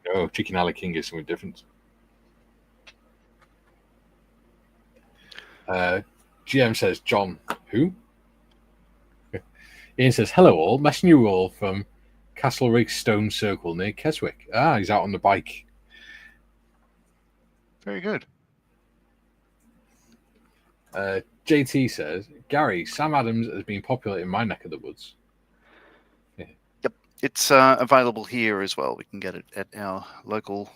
No, chicken a la king is something different. GM says John who? Ian says hello all, messing you all from Castlereagh Stone Circle near Keswick. He's out on the bike. Very good. JT says, Gary, Sam Adams has been popular in my neck of the woods. Yeah. Yep. It's available here as well. We can get it at our local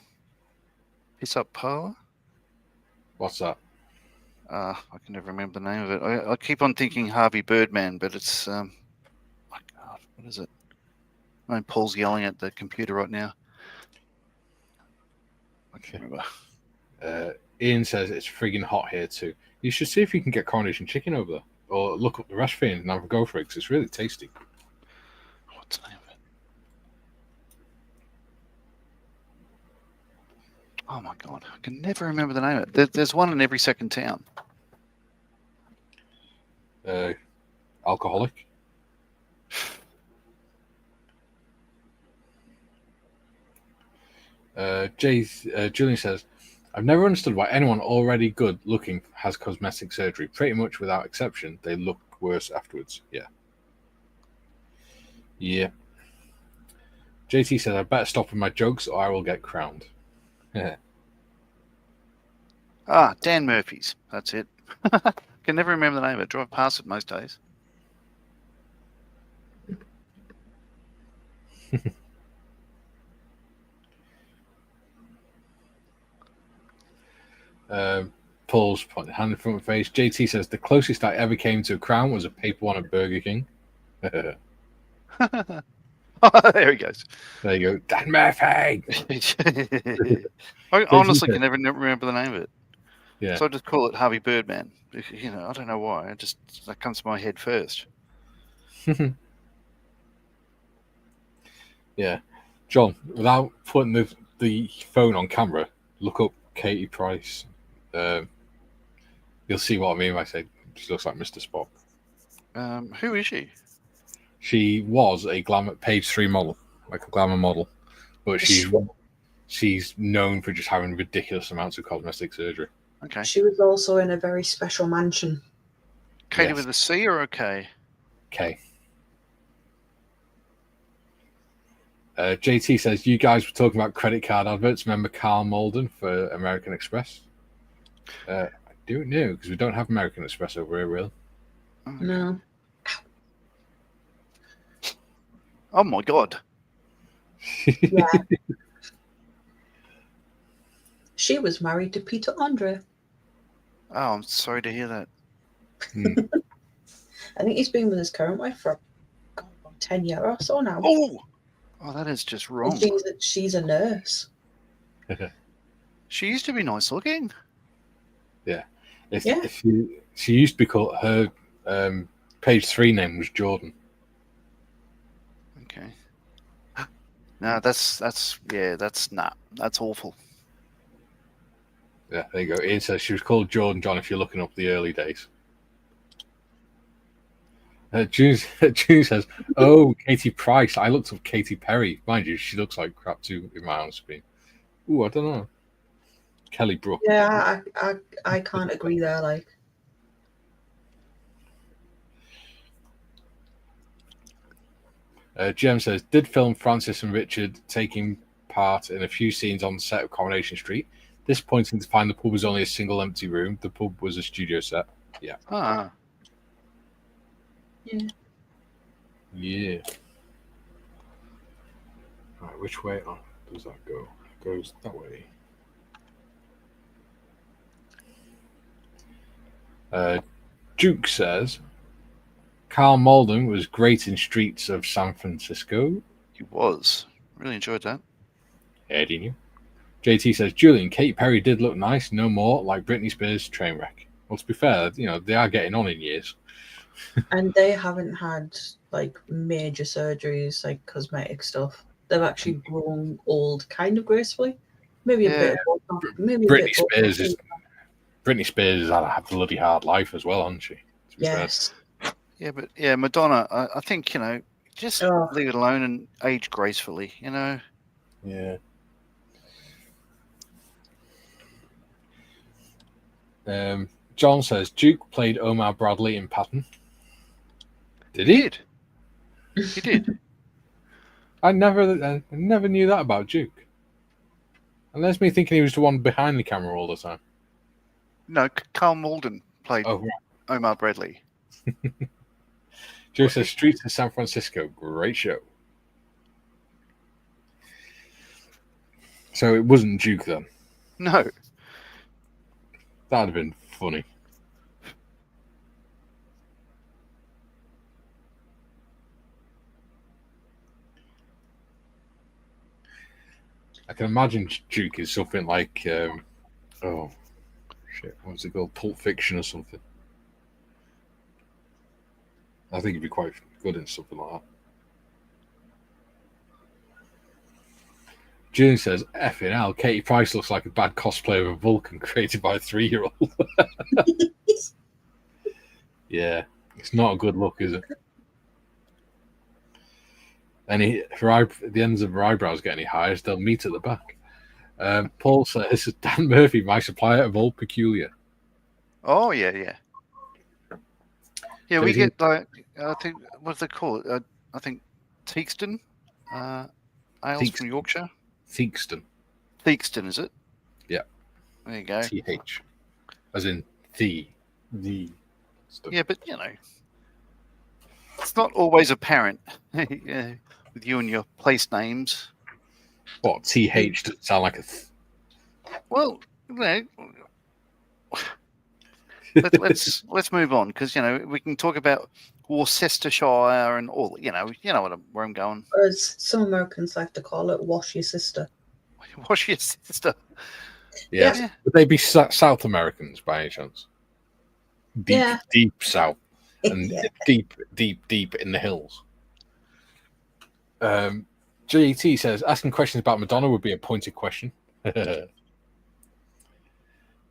piss up parlour. What's that? I can never remember the name of it. I keep on thinking Harvey Birdman, but it's my God, what is it? I mean, Paul's yelling at the computer right now. I can't remember. Ian says it's frigging hot here too. You should see if you can get Coronation Chicken over there, or look up the recipe and have a go for it because it's really tasty. What's the name of it? Oh my God, I can never remember the name of it. There's one in every second town. Alcoholic. Julian says, I've never understood why anyone already good looking has cosmetic surgery. Pretty much without exception, they look worse afterwards. Yeah. JT says, I better stop with my jokes or I will get crowned. Dan Murphy's. That's it. Can never remember the name of it. Drive past it most days. Paul's put hand in front of face. JT says, the closest I ever came to a crown was a paper one at Burger King. There he goes. There you go. Dan Murphy! I honestly can never remember the name of it. Yeah. So I just call it Harvey Birdman. You know, I don't know why. That comes to my head first. Yeah. John, without putting the phone on camera, look up Katie Price. You'll see what I mean when I say she looks like Mr. Spock. Who is she? She was a page 3 model, like a glamour model, but she's known for just having ridiculous amounts of cosmetic surgery. Okay. She was also in a very special mansion. Katie with a C or a K? K. JT says, you guys were talking about credit card adverts. Remember Carl Malden for American Express? I don't know, because we don't have American Express over here, really. No. Oh, my God. Yeah. She was married to Peter Andre. Oh, I'm sorry to hear that. I think he's been with his current wife for about 10 years or so now. Oh, that is just wrong. She's a nurse. She used to be nice looking. Yeah. She used to be called, her page 3 name was Jordan. Okay. No, that's awful. Yeah, there you go. Ian says she was called Jordan John if you're looking up the early days. June says, oh, Katie Price. I looked up Katy Perry. Mind you, she looks like crap too, in my own screen. Ooh, I don't know. Kelly Brook. Yeah, I can't agree there. Like, Jem says, did film Francis and Richard taking part in a few scenes on the set of Coronation Street. Disappointing to find the pub was only a single empty room. The pub was a studio set. Yeah. Yeah. Right, which way does that go? It goes that way. Duke says, Carl Malden was great in Streets of San Francisco. He was. Really enjoyed that. Yeah, didn't you? JT says, Julian, Katy Perry did look nice, no more like Britney Spears' Trainwreck. Well, to be fair, they are getting on in years. And they haven't had like major surgeries, like cosmetic stuff. They've actually grown old kind of gracefully. Maybe a bit. Britney Spears has had a bloody hard life as well, hasn't she? Yes. Yeah, but Madonna, I think, just leave it alone and age gracefully, Yeah. John says, Duke played Omar Bradley in Patton. Did he? He did. I never knew that about Duke. And that's me thinking he was the one behind the camera all the time. No, Carl Malden played Omar Bradley. Joe says, Streets of San Francisco, great show. So it wasn't Duke then? No. That'd have been funny. I can imagine Duke is something like, oh shit, what's it called? Pulp Fiction or something. I think he'd be quite good in something like that. Julian says, effing hell, Katie Price looks like a bad cosplay of a Vulcan created by a 3-year-old. Yeah, it's not a good look, is it? And the ends of her eyebrows get any higher, they'll meet at the back. Paul says, Dan Murphy, my supplier of Old Peculiar. Oh, yeah. Yeah, we get, like, I think, what's they call it? I think Teakston ales from Yorkshire. Theakston. Theakston, is it? Yeah. There you go. TH. As in the. Yeah, but, you know, it's not always apparent with you and your place names. What, TH doesn't sound like a... Well, you know, let's move on, because, you know, we can talk about Worcestershire and all, you know where I'm going. Or as some Americans like to call it, wash your sister. Wash your sister. Yes. Yeah. Would they be South Americans by any chance? Deep south. And deep in the hills. GT says, asking questions about Madonna would be a pointed question.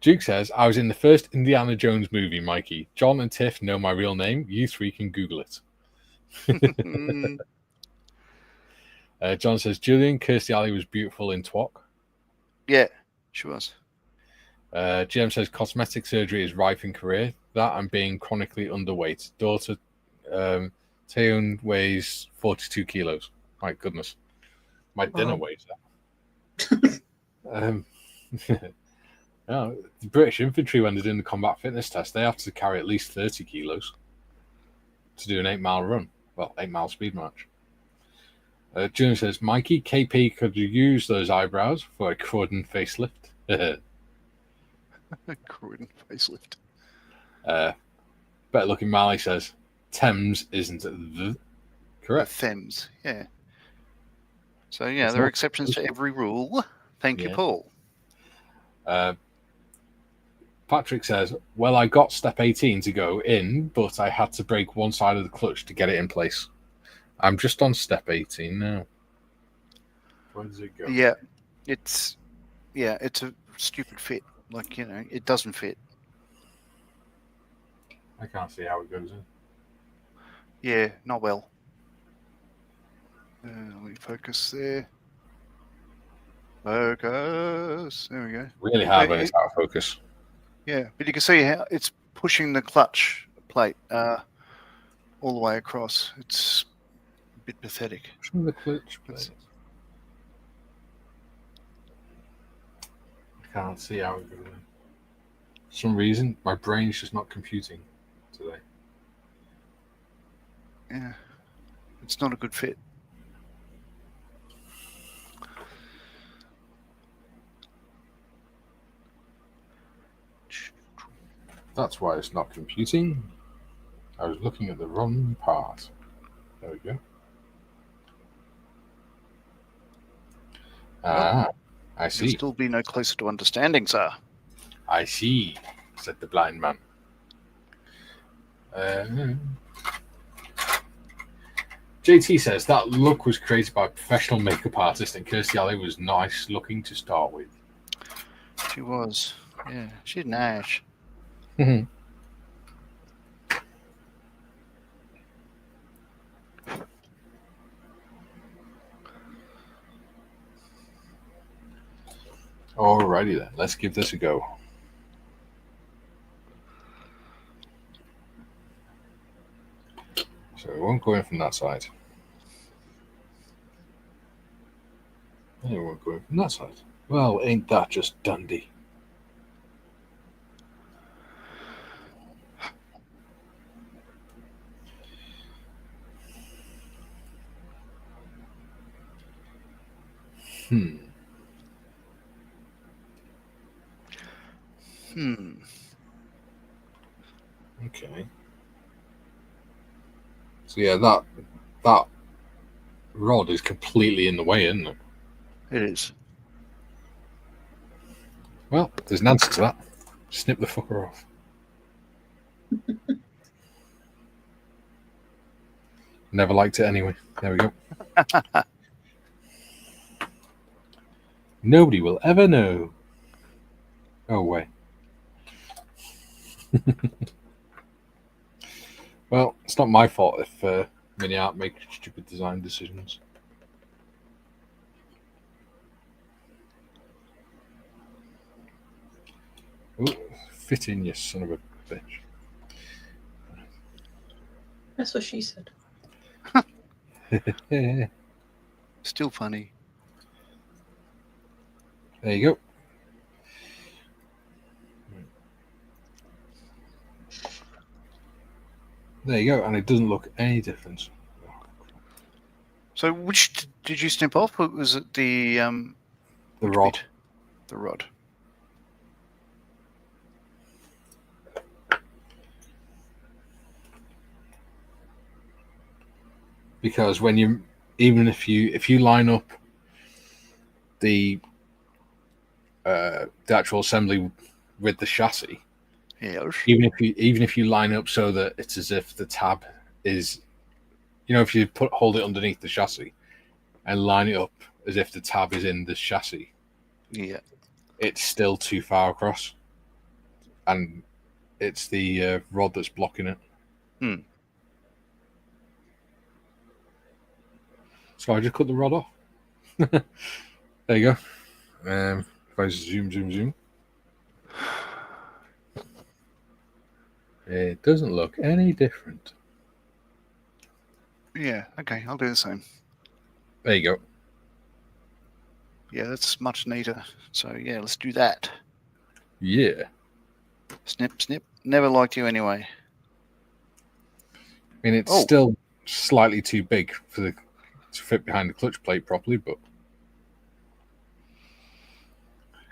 Duke says, I was in the first Indiana Jones movie, Mikey. John and Tiff know my real name. You three can Google it. John says, Julian, Kirstie Alley was beautiful in Twok. Yeah, she was. GM says, cosmetic surgery is rife in Korea. That and being chronically underweight. Daughter Taeyeon weighs 42 kilos. My goodness. My dinner weighs that. No, the British infantry, when they're doing the combat fitness test, they have to carry at least 30 kilos to do an 8-mile run. Well, 8-mile speed march. June says, Mikey, KP, could you use those eyebrows for a Croydon facelift? Croydon facelift. Better looking Marley says, Thames isn't the correct. Thames, yeah. So, yeah, there are exceptions to every rule. Thank you, Paul. Patrick says, well, I got step 18 to go in, but I had to break one side of the clutch to get it in place. I'm just on step 18 now. Where does it go? Yeah, it's a stupid fit. Like, you know, it doesn't fit. I can't see how it goes in. Yeah, not well. Let me focus there. Focus. There we go. Really hard when it's out of focus. Yeah, but you can see how it's pushing the clutch plate all the way across. It's a bit pathetic. Pushing the clutch plate. I can't see how it goes in. For some reason, my brain's just not computing today. Yeah, it's not a good fit. That's why it's not computing. I was looking at the wrong part. There we go. I see. You'll still be no closer to understanding, sir. I see, said the blind man. JT says that look was created by a professional makeup artist, and Kirstie Alley was nice looking to start with. She was. Yeah, she's nice. Mm-hmm. Alrighty then, let's give this a go. So we won't go in from that side. And we won't go in from that side. Well, ain't that just dandy? Okay. So yeah, that rod is completely in the way, isn't it? It is. Well, there's an answer to that. Snip the fucker off. Never liked it anyway. There we go. Nobody will ever know. Oh, wait. Well, it's not my fault if MiniArt make stupid design decisions. Ooh, fit in, you son of a bitch. That's what she said. Still funny. There you go. There you go, and it doesn't look any different. So, which did you snip off? Or was it the rod? bit? The rod. Because when you, even if you line up the actual assembly with the chassis, Yes. even if you line up so that it's as if the tab is, if you hold it underneath the chassis and line it up as if the tab is in the chassis, Yeah. it's still too far across, and it's the rod that's blocking it. So I just cut the rod off. There you go. If I zoom. It doesn't look any different. Yeah. Okay, I'll do the same. There you go. Yeah, that's much neater. So yeah, let's do that. Yeah. Snip, snip. Never liked you anyway. I mean, it's still slightly too big to fit behind the clutch plate properly, but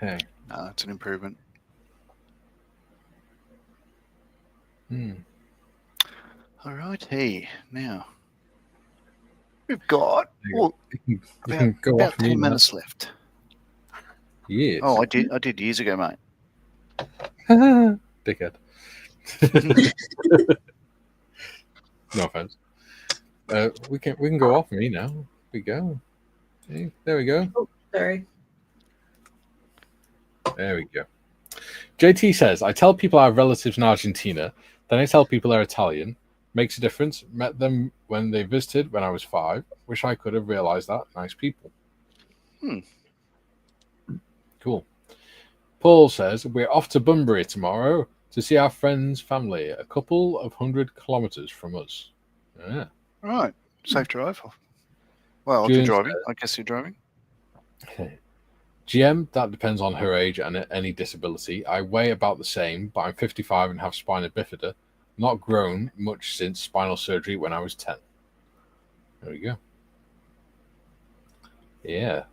hey. No, it's an improvement. All right, hey, now we've got about 10 minutes left. Yes. Oh, I did years ago, mate. Dickhead. No offense. We can go off me now. We go. Hey, there we go. Oh, sorry. There we go. JT says, I tell people I have relatives in Argentina, then I tell people they're Italian. Makes a difference. Met them when they visited when I was 5. Wish I could have realized that. Nice people. Cool. Paul says, we're off to Bunbury tomorrow to see our friend's family, a couple of 100 kilometers from us. Yeah. Right. Safe drive. Well, if June you're driving, says, I guess you're driving. GM, that depends on her age and any disability. I weigh about the same, but I'm 55 and have spina bifida. Not grown much since spinal surgery when I was 10. There we go. Yeah.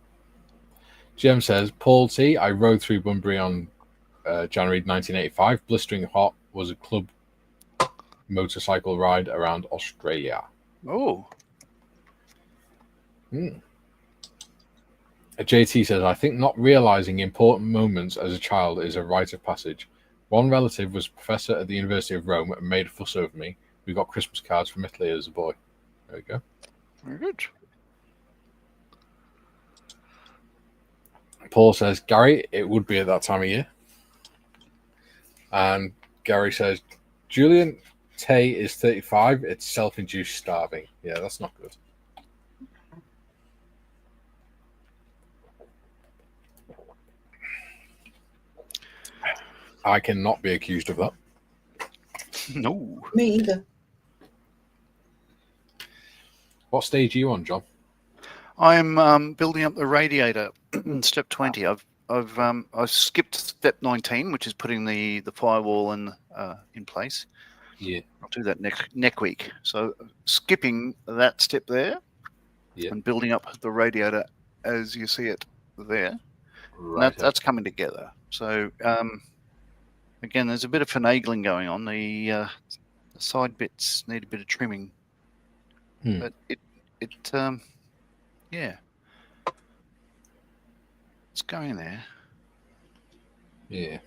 GM says, Paul T, I rode through Bunbury on January 1985. Blistering hot, was a club motorcycle ride around Australia. Oh. JT says, I think not realizing important moments as a child is a rite of passage. One relative was a professor at the University of Rome and made a fuss over me. We got Christmas cards from Italy as a boy. There we go. Very good. Paul says, Gary, it would be at that time of year. And Gary says, Julian, Tay is 35. It's self-induced starving. Yeah, that's not good. I cannot be accused of that. No. Me either. What stage are you on, John? I'm building up the radiator. Step 20. I've skipped step 19, which is putting the firewall in place. Yeah. I'll do that next week. So skipping that step there, and building up the radiator as you see it there. Right. That's coming together. So again, there's a bit of finagling going on. The side bits need a bit of trimming, but yeah, it's going there. Yeah.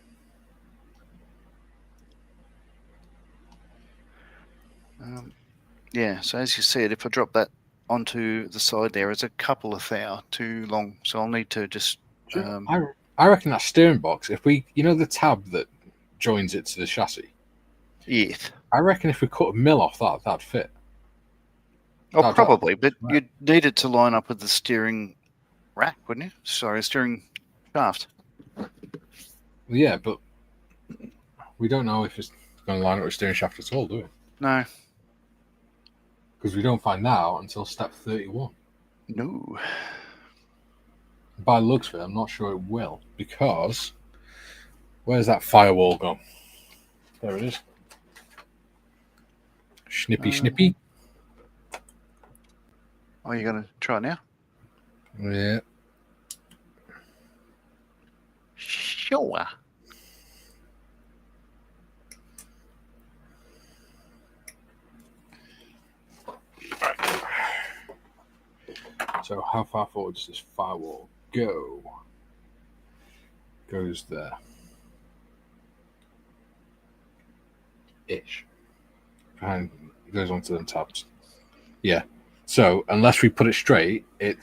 Yeah, so as you said, if I drop that onto the side there, it's a couple of thou too long. So I'll need to just... I reckon that steering box, if we, the tab that joins it to the chassis, Yes. I reckon if we cut a mill off that, that'd fit. Oh, probably, but you'd need it to line up with the steering rack, wouldn't you? Sorry, steering shaft. Yeah, but we don't know if it's going to line up with steering shaft at all, do we? No. Because we don't find that out until step 31. No. By the looks of it, I'm not sure it will, because where's that firewall gone? There it is. Snippy. Oh, you're going to try it now? Yeah. Sure. So how far forward does this firewall go? Goes there. Ish. And goes onto them tabs. Yeah. So unless we put it straight, there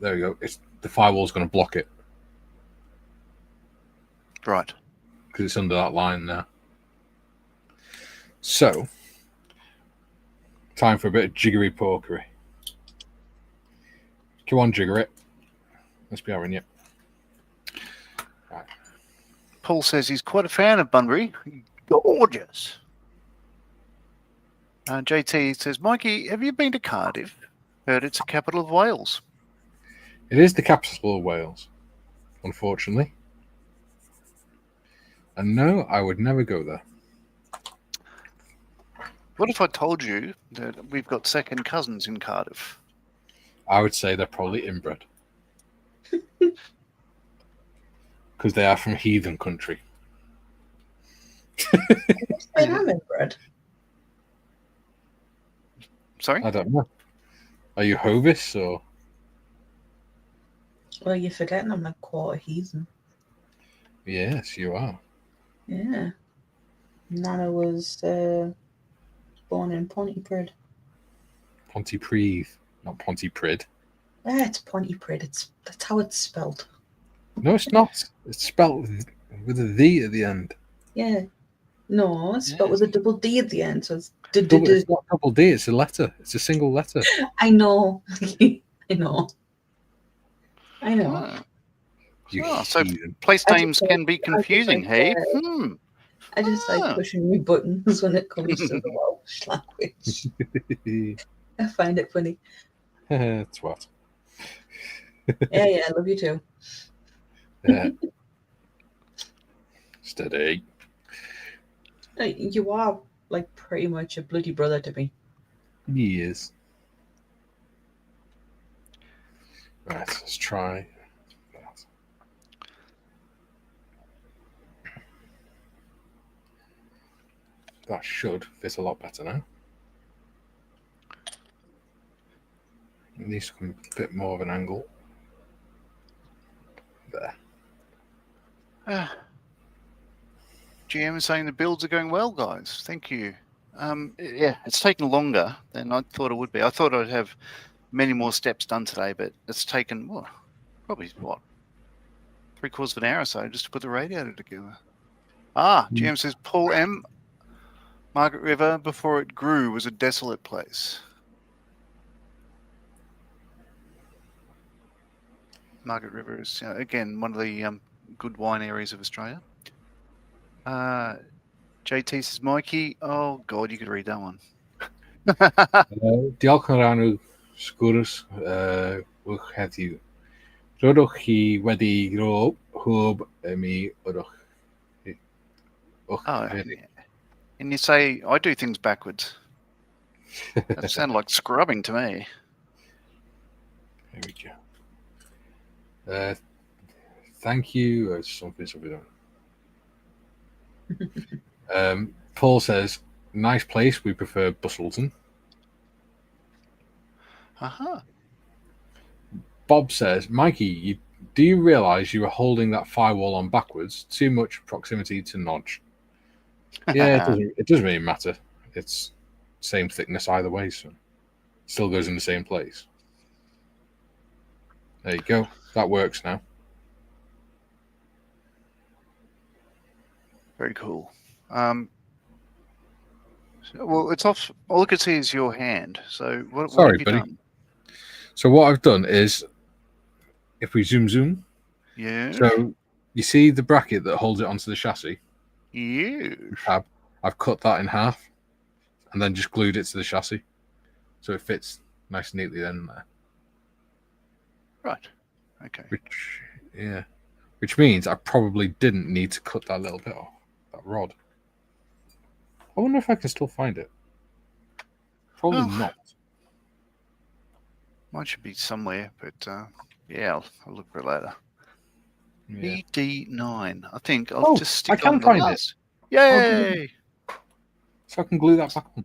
we go. The firewall's going to block it. Right. Because it's under that line there. So, time for a bit of jiggery pokery. Come on, jigger it. Let's be having you. Right. Paul says he's quite a fan of Bunbury. Gorgeous. JT says, Mikey, have you been to Cardiff? Heard it's the capital of Wales. It is the capital of Wales, unfortunately. And no, I would never go there. What if I told you that we've got second cousins in Cardiff? I would say they're probably inbred. Because they are from heathen country. I'm inbred. Sorry? I don't know. Are you Hovis or? Well, you're forgetting I'm like quarter heathen. Yes, you are. Yeah. Nana was born in Pontypridd. Pontypridd, not Pontypridd. It's Pontypridd. That's how it's spelled. No, it's not. It's spelled with a D at the end. Yeah. No, it's spelled with a double D at the end. So it's It's not double D. It's a letter. It's a single letter. I know. I know. So place names can be confusing, hey? I just like pushing my buttons when it comes to the Welsh language. I find it funny. Twat. Yeah, I love you too. Yeah. Steady. You are like pretty much a bloody brother to me. He is. Right, let's try that. That should fit a lot better now. It needs to come a bit more of an angle. There. GM is saying the builds are going well, guys. Thank you. Yeah, it's taken longer than I thought it would be. I thought I'd have many more steps done today, but it's taken, probably, 3/4 of an hour or so just to put the radiator together. GM says, Paul M. Margaret River, before it grew, was a desolate place. Margaret River is, again, one of the good wine areas of Australia. JT says, Mikey, oh God, you could read that one. Diolch yn rhan o sgwrs wch heddiw. Rydwch chi wedi ro hwb mi ydwch. And you say, I do things backwards. That sounded like scrubbing to me. There we go. Thank you. Something. Paul says, nice place. We prefer Bustleton. Uh-huh. Bob says, Mikey, Do you realise you were holding that firewall on backwards? Too much proximity to notch. Yeah, it doesn't really matter. It's same thickness either way, so it still goes in the same place. There you go. That works now. Very cool. Well, it's off. All I can see is your hand. So what Sorry, have you buddy. done? So what I've done is, if we zoom, Yeah. so you see the bracket that holds it onto the chassis Yeah. tab. I've cut that in half, and then just glued it to the chassis, so it fits nice and neatly then there. Right. Okay. Which means I probably didn't need to cut that little bit off, that rod. I wonder if I can still find it. Probably not. Mine should be somewhere, but yeah, I'll look for it later. Yeah. ED9. I think I'll just stick I on can the find last. it. Yay! So I can glue that back on.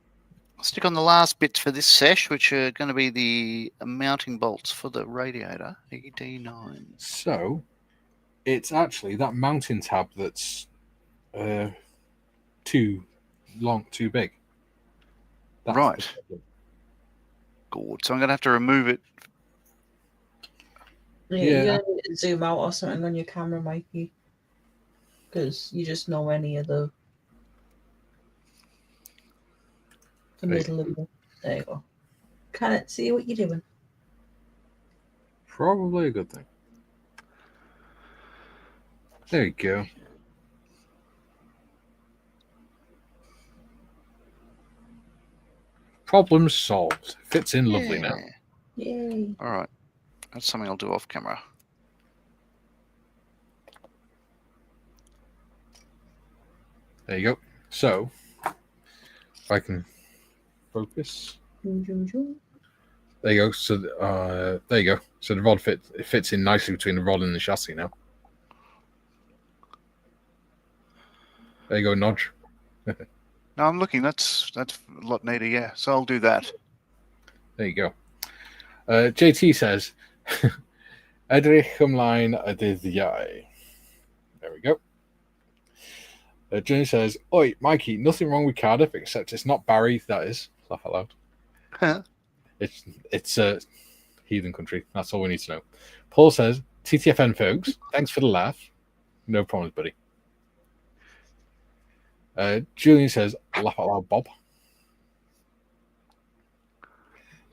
I'll stick on the last bits for this sesh, which are going to be the mounting bolts for the radiator. ED9. So it's actually that mounting tab that's too long, too big. That's right. Good. So I'm going to have to remove it. Yeah, you're going to zoom out or something on your camera, Mikey. Because you just know any of the middle of the... There you go. Can't see what you're doing. Probably a good thing. There you go. Problem solved. Fits in lovely now. Yay. All right. That's something I'll do off camera. There you go. So, if I can focus. There you go. So, there you go. So the rod fits in nicely between the rod and the chassis now. There you go, Nodge. No, I'm looking. That's a lot neater. Yeah. So I'll do that. There you go. JT says, Edrich ymlaen y dyddiau. There we go. Jenny says, Oi, Mikey, nothing wrong with Cardiff, except it's not Barry, that is. Laugh out loud. It's a heathen country. That's all we need to know. Paul says, TTFN folks, thanks for the laugh. No problems, buddy. Julian says, laugh out loud, Bob.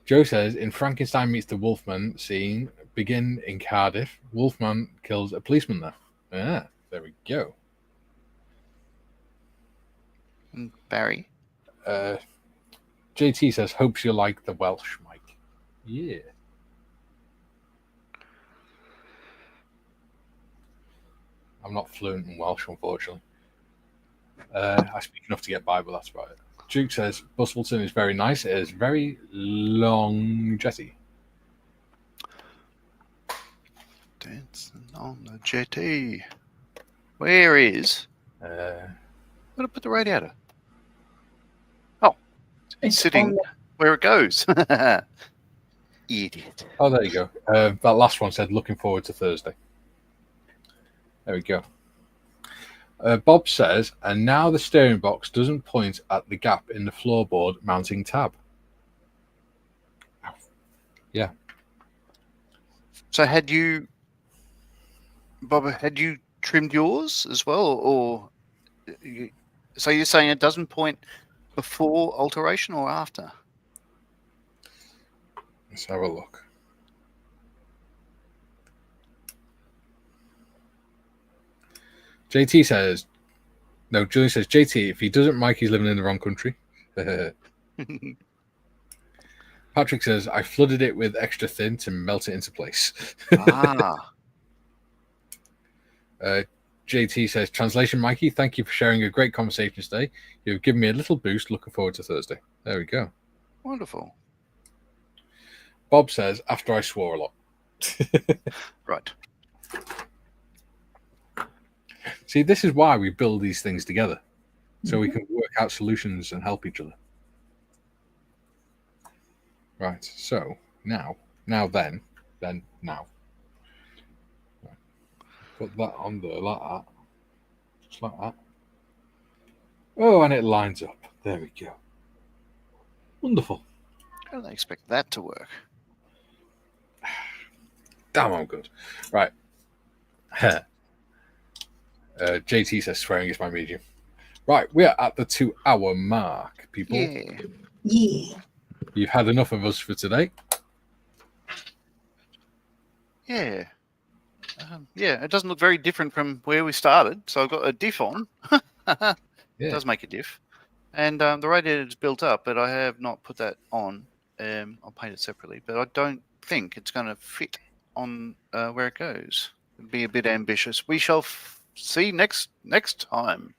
Joe says, in Frankenstein meets the Wolfman scene, begin in Cardiff. Wolfman kills a policeman there. Yeah, there we go. And Barry. JT says, hopes you like the Welsh, Mike. Yeah. I'm not fluent in Welsh, unfortunately. I speak enough to get by, but that's about it. Duke says, Bustleton is very nice. It is very long jetty. Dancing on the jetty. Where is? Where to put the radiator? Oh, it's sitting where it goes. Idiot. Oh, there you go. That last one said, looking forward to Thursday. There we go. Bob says, and now the steering box doesn't point at the gap in the floorboard mounting tab. Yeah. So Bob, had you trimmed yours as well? Or so you're saying it doesn't point before alteration or after? Let's have a look. JT says, no, Julie says, JT, if he doesn't, Mikey's living in the wrong country. Patrick says, I flooded it with extra thin to melt it into place. JT says, translation, Mikey, thank you for sharing a great conversation today. You've given me a little boost. Looking forward to Thursday. There we go. Wonderful. Bob says, after I swore a lot. Right. See, this is why we build these things together, so we can work out solutions and help each other. Right, so now. put that on there like that. Just like that. Oh, and it lines up. There we go. Wonderful. How do they expect that to work? Damn, I'm good. Right. JT says swearing is my medium. Right, we are at the 2-hour mark, people. Yeah. Yeah. You've had enough of us for today. Yeah. Yeah, it doesn't look very different from where we started. So I've got a diff on. Yeah. It does make a diff. And the radiator is built up, but I have not put that on. I'll paint it separately, but I don't think it's going to fit on where it goes. It'd be a bit ambitious. We shall see next time.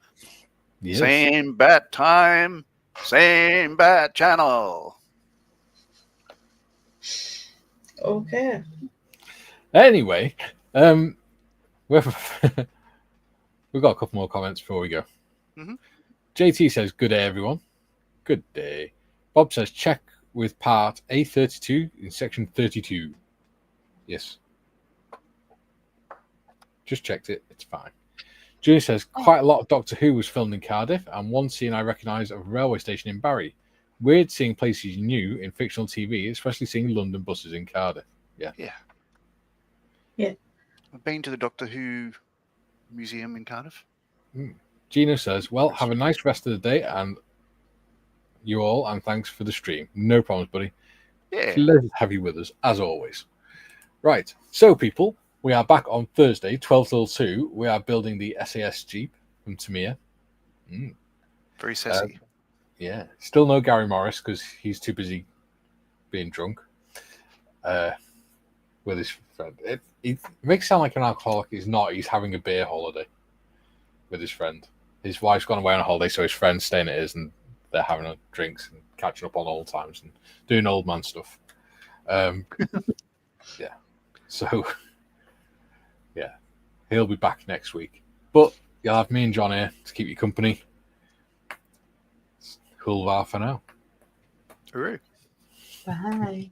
Yes. Same bat time, same bat channel. Okay. Anyway, we've got a couple more comments before we go. Mhm. JT says, good day, everyone. Good day. Bob says, check with part A32 in section 32. Yes. Just checked it. It's fine. Junior says, quite a lot of Doctor Who was filmed in Cardiff, and one scene I recognise of a railway station in Barry. Weird seeing places you knew in fictional TV, especially seeing London buses in Cardiff. Yeah. I've been to the Doctor Who museum in Cardiff. Gino says, well, have a nice rest of the day, and you all, and thanks for the stream. No problems, buddy. Yeah. Pleasure to have you with us, as always. Right. So, people, we are back on Thursday, 12 till 2. We are building the SAS Jeep from Tamiya. Very sassy. Yeah. Still no Gary Morris because he's too busy being drunk with his friend. It makes it sound like an alcoholic. He's not. He's having a beer holiday with his friend. His wife's gone away on a holiday, so his friend's staying at his, and they're having a drinks and catching up on old times and doing old man stuff. Yeah. So, yeah, he'll be back next week. But you'll have me and John here to keep you company. Cool for now. Hooray. Bye.